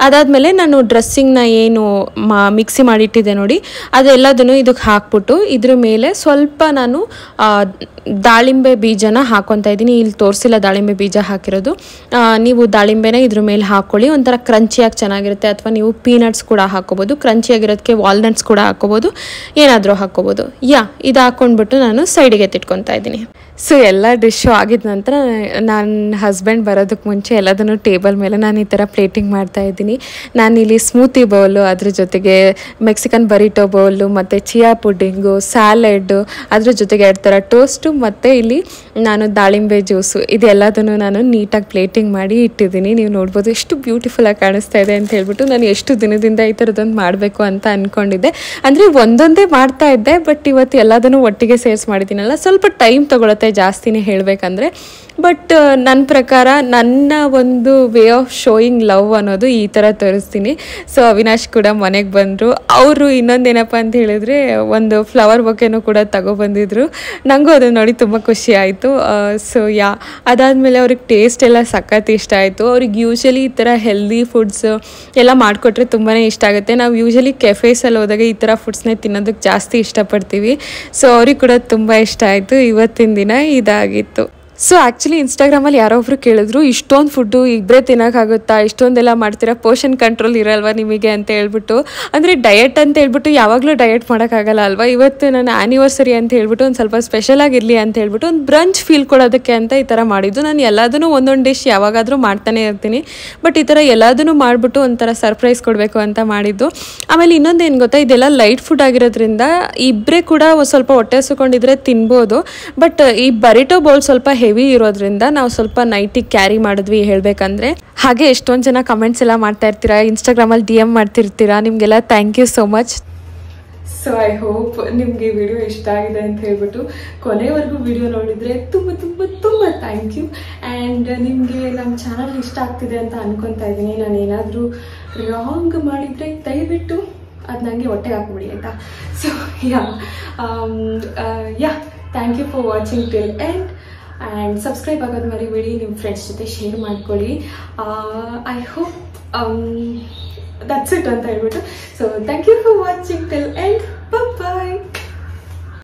ಅದಾದಮೇಲೆ ನಾನು ಡ್ರೆಸ್ಸಿಂಗ್ನ ಏನು ಮಿಕ್ಸಿ ಮಾಡಿಟ್ಟಿದ್ದೆ ನೋಡಿ, ಅದೆಲ್ಲದನ್ನು ಇದಕ್ಕೆ ಹಾಕ್ಬಿಟ್ಟು ಇದ್ರ ಮೇಲೆ ಸ್ವಲ್ಪ ನಾನು ದಾಳಿಂಬೆ ಬೀಜನ ಹಾಕ್ಕೊತಾ ಇದ್ದೀನಿ. ಇಲ್ಲಿ ತೋರಿಸಿಲ್ಲ ದಾಳಿಂಬೆ ಬೀಜ ಹಾಕಿರೋದು. ನೀವು ದಾಳಿಂಬೆನ ಇದ್ರ ಮೇಲೆ ಹಾಕ್ಕೊಳ್ಳಿ, ಒಂಥರ ಕ್ರಂಚಿಯಾಗಿ ಚೆನ್ನಾಗಿರುತ್ತೆ. ಅಥವಾ ನೀವು ಪೀನಟ್ಸ್ ಕೂಡ ಹಾಕ್ಕೋಬೋದು, ಕ್ರಂಚಿಯಾಗಿರೋದಕ್ಕೆ ವಾಲ್ನಟ್ಸ್ ಕೂಡ ಹಾಕ್ಕೋಬೋದು, ಏನಾದರೂ ಹಾಕ್ಕೋಬೋದು. ಇದು ಹಾಕ್ಕೊಂಡ್ಬಿಟ್ಟು ನಾನು ಸೈಡಿಗೆ ಎತ್ತಿಟ್ಕೊತಾ ಇದ್ದೀನಿ. ಸೊ ಎಲ್ಲ ಡಿಶ್ಶು ಆಗಿದ ನಂತರ ನನ್ನ ಹಸ್ಬೆಂಡ್ ಬರೋದಕ್ಕೆ ಮುಂಚೆ ಎಲ್ಲದನ್ನು ಟೇಬಲ್ ಮೇಲೆ ನಾನು ಈ ಥರ ಪ್ಲೇಟಿಂಗ್ ಮಾಡ್ತಾಯಿದ್ದೀನಿ. ನಾನಿಲ್ಲಿ ಸ್ಮೂತಿ ಬೌಲು, ಅದ್ರ ಜೊತೆಗೆ ಮೆಕ್ಸಿಕನ್ ಬರಿಟೋ ಬೌಲು, ಮತ್ತು ಚಿಯಾ ಪುಡ್ಡಿಂಗು, ಸ್ಯಾಲೆಡ್ಡು, ಅದ್ರ ಜೊತೆಗೆ 2 ಥರ ಟೋಸ್ಟು, ಮತ್ತು ಇಲ್ಲಿ ನಾನು ದಾಳಿಂಬೆ ಜ್ಯೂಸು, ಇದೆಲ್ಲದನ್ನು ನಾನು ನೀಟಾಗಿ ಪ್ಲೇಟಿಂಗ್ ಮಾಡಿ ಇಟ್ಟಿದ್ದೀನಿ. ನೀವು ನೋಡ್ಬೋದು ಎಷ್ಟು ಬ್ಯೂಟಿಫುಲ್ಲಾಗಿ ಕಾಣಿಸ್ತಾ ಇದೆ ಅಂತ ಹೇಳ್ಬಿಟ್ಟು. ನಾನು ಎಷ್ಟು ದಿನದಿಂದ ಈ ಥರದೊಂದು ಮಾಡಬೇಕು ಅಂತ ಅಂದ್ಕೊಂಡಿದ್ದೆ. ಅಂದರೆ ಒಂದೊಂದೇ ಮಾಡ್ತಾ ಇದ್ದೆ, ಬಟ್ ಇವತ್ತು ಎಲ್ಲದನ್ನು ಒಟ್ಟಿಗೆ ಸೇರಿಸಿ ಮಾಡಿದ್ದೀನಲ್ಲ, ಸ್ವಲ್ಪ ಟೈಮ್ ತೊಗೊಳುತ್ತೆ ಜಾಸ್ತಿನೇ ಹೇಳಬೇಕಂದ್ರೆ. ಬಟ್ ನನ್ನ ಪ್ರಕಾರ ನನ್ನ ಒಂದು ವೇ ಆಫ್ ಶೋಯಿಂಗ್ ಲವ್ ಅನ್ನೋದು ಈ ಥರ ತೋರಿಸ್ತೀನಿ. ಸೊ ಅವಿನಾಶ್ ಕೂಡ ಮನೆಗೆ ಬಂದರು. ಅವರು ಇನ್ನೊಂದೇನಪ್ಪ ಅಂತ ಹೇಳಿದ್ರೆ ಒಂದು ಫ್ಲವರ್ ಬೊಕೆನೂ ಕೂಡ ತಗೊಬಂದಿದ್ರು. ನನಗೂ ಅದನ್ನು ನೋಡಿ ತುಂಬ ಖುಷಿ ಆಯಿತು. ಸೊ ಅದಾದಮೇಲೆ ಅವ್ರಿಗೆ ಟೇಸ್ಟ್ ಎಲ್ಲ ಸಖತ್ ಇಷ್ಟ ಆಯಿತು. ಅವ್ರಿಗೆ ಯೂಶ್ವಲಿ ಈ ಥರ ಹೆಲ್ದಿ ಫುಡ್ಸ್ ಎಲ್ಲ ಮಾಡಿಕೊಟ್ರೆ ತುಂಬಾ ಇಷ್ಟ ಆಗುತ್ತೆ. ನಾವು ಯೂಶ್ವಲಿ ಕೆಫೇಸಲ್ಲಿ ಹೋದಾಗ ಈ ಥರ ಫುಡ್ಸ್ನೇ ತಿನ್ನೋದಕ್ಕೆ ಜಾಸ್ತಿ ಇಷ್ಟಪಡ್ತೀವಿ. ಸೊ ಅವ್ರಿಗೆ ಕೂಡ ತುಂಬ ಇಷ್ಟ ಆಯಿತು. ಇವತ್ತಿನ ದಿನ ಇದಾಗಿತ್ತು. ಸೊ ಆ್ಯಕ್ಚುಲಿ ಇನ್ಸ್ಟಾಗ್ರಾಮಲ್ಲಿ ಯಾರೋ ಒಬ್ರು ಕೇಳಿದ್ರು, ಇಷ್ಟೊಂದು ಫುಡ್ಡು ಇಬ್ಬರೇ ತಿನ್ನೋಕ್ಕಾಗುತ್ತಾ, ಇಷ್ಟೊಂದೆಲ್ಲ ಮಾಡ್ತೀರಾ, ಪೋಷನ್ ಕಂಟ್ರೋಲ್ ಇರಲ್ವಾ ನಿಮಗೆ ಅಂತ ಹೇಳ್ಬಿಟ್ಟು. ಅಂದರೆ ಡಯಟ್ ಅಂತ ಹೇಳ್ಬಿಟ್ಟು ಯಾವಾಗಲೂ ಡಯಟ್ ಮಾಡೋಕ್ಕಾಗಲ್ಲ ಅಲ್ವಾ. ಇವತ್ತು ನನ್ನ ಆ್ಯನಿವರ್ಸರಿ ಅಂತ ಹೇಳ್ಬಿಟ್ಟು ಒಂದು ಸ್ವಲ್ಪ ಸ್ಪೆಷಲಾಗಿರಲಿ ಅಂತ ಹೇಳ್ಬಿಟ್ಟು ಒಂದು ಬ್ರಂಚ್ ಫೀಲ್ ಕೊಡೋದಕ್ಕೆ ಅಂತ ಈ ಥರ ಮಾಡಿದ್ದು. ನಾನು ಎಲ್ಲದನ್ನೂ ಒಂದೊಂದು ಡಿಶ್ ಯಾವಾಗಾದರೂ ಮಾಡ್ತಾನೆ ಇರ್ತೀನಿ, ಬಟ್ ಈ ಥರ ಎಲ್ಲದನ್ನೂ ಮಾಡಿಬಿಟ್ಟು ಒಂಥರ ಸರ್ಪ್ರೈಸ್ ಕೊಡಬೇಕು ಅಂತ ಮಾಡಿದ್ದು. ಆಮೇಲೆ ಇನ್ನೊಂದು ಏನು ಗೊತ್ತಾ, ಇದೆಲ್ಲ ಲೈಟ್ ಫುಡ್ ಆಗಿರೋದ್ರಿಂದ ಇಬ್ಬರೇ ಕೂಡ ಸ್ವಲ್ಪ ಹೊಟ್ಟೆ ಹಸ್ಕೊಂಡಿದ್ರೆ ತಿನ್ಬೋದು. ಬಟ್ ಈ ಬರಿಟೋ ಬೌಲ್ ಸ್ವಲ್ಪ ಹೆವಿ ಇರೋದ್ರಿಂದ ನಾವು ಸ್ವಲ್ಪ ನೈಟಿಗೆ ಕ್ಯಾರಿ ಮಾಡಿದ್ವಿ ಹೇಳಬೇಕಂದ್ರೆ. ಹಾಗೆ ಎಷ್ಟೊಂದು ಜನ ಕಮೆಂಟ್ಸ್ ಎಲ್ಲ ಮಾಡ್ತಾ ಇರ್ತೀರಾ, ಇನ್ಸ್ಟಾಗ್ರಾಮಲ್ಲಿ DM ಮಾಡ್ತಿರ್ತೀರಾ. ನಿಮಗೆಲ್ಲ thank you so much. So I hope ನಿಮಗೆ ವಿಡಿಯೋ ಇಷ್ಟ ಆಗಿದೆ ಅಂತ ಹೇಳ್ಬಿಟ್ಟು ಕೊನೆವರೆಗೂ ವಿಡಿಯೋ ನೋಡಿದರೆ ತುಂಬ ತುಂಬ ತುಂಬ ಥ್ಯಾಂಕ್ ಯು. ಆ್ಯಂಡ್ ನಿಮಗೆ ನಮ್ಮ ಚಾನಲ್ ಇಷ್ಟ ಆಗ್ತಿದೆ ಅಂತ ಅನ್ಕೊತಾ ಇದ್ದೀನಿ. ನಾನು ಏನಾದರೂ ರಾಂಗ್ ಮಾಡಿದರೆ ದಯವಿಟ್ಟು ಅದು ನನಗೆ ಹೊಟ್ಟೆಗೆ ಹಾಕ್ಬಿಡಿ ಆಯಿತಾ. So thank you for watching till end. And subscribe ಆಗೋದು ಮರಿಬೇಡಿ, ನಿಮ್ಮ ಫ್ರೆಂಡ್ಸ್ ಜೊತೆ ಶೇರ್ ಮಾಡ್ಕೊಳ್ಳಿ. ಐ ಹೋಪ್ ದಟ್ಸ್ ಇಟ್ ಅಂತ ಹೇಳ್ಬಿಟ್ಟು. So thank you for watching till end. Bye.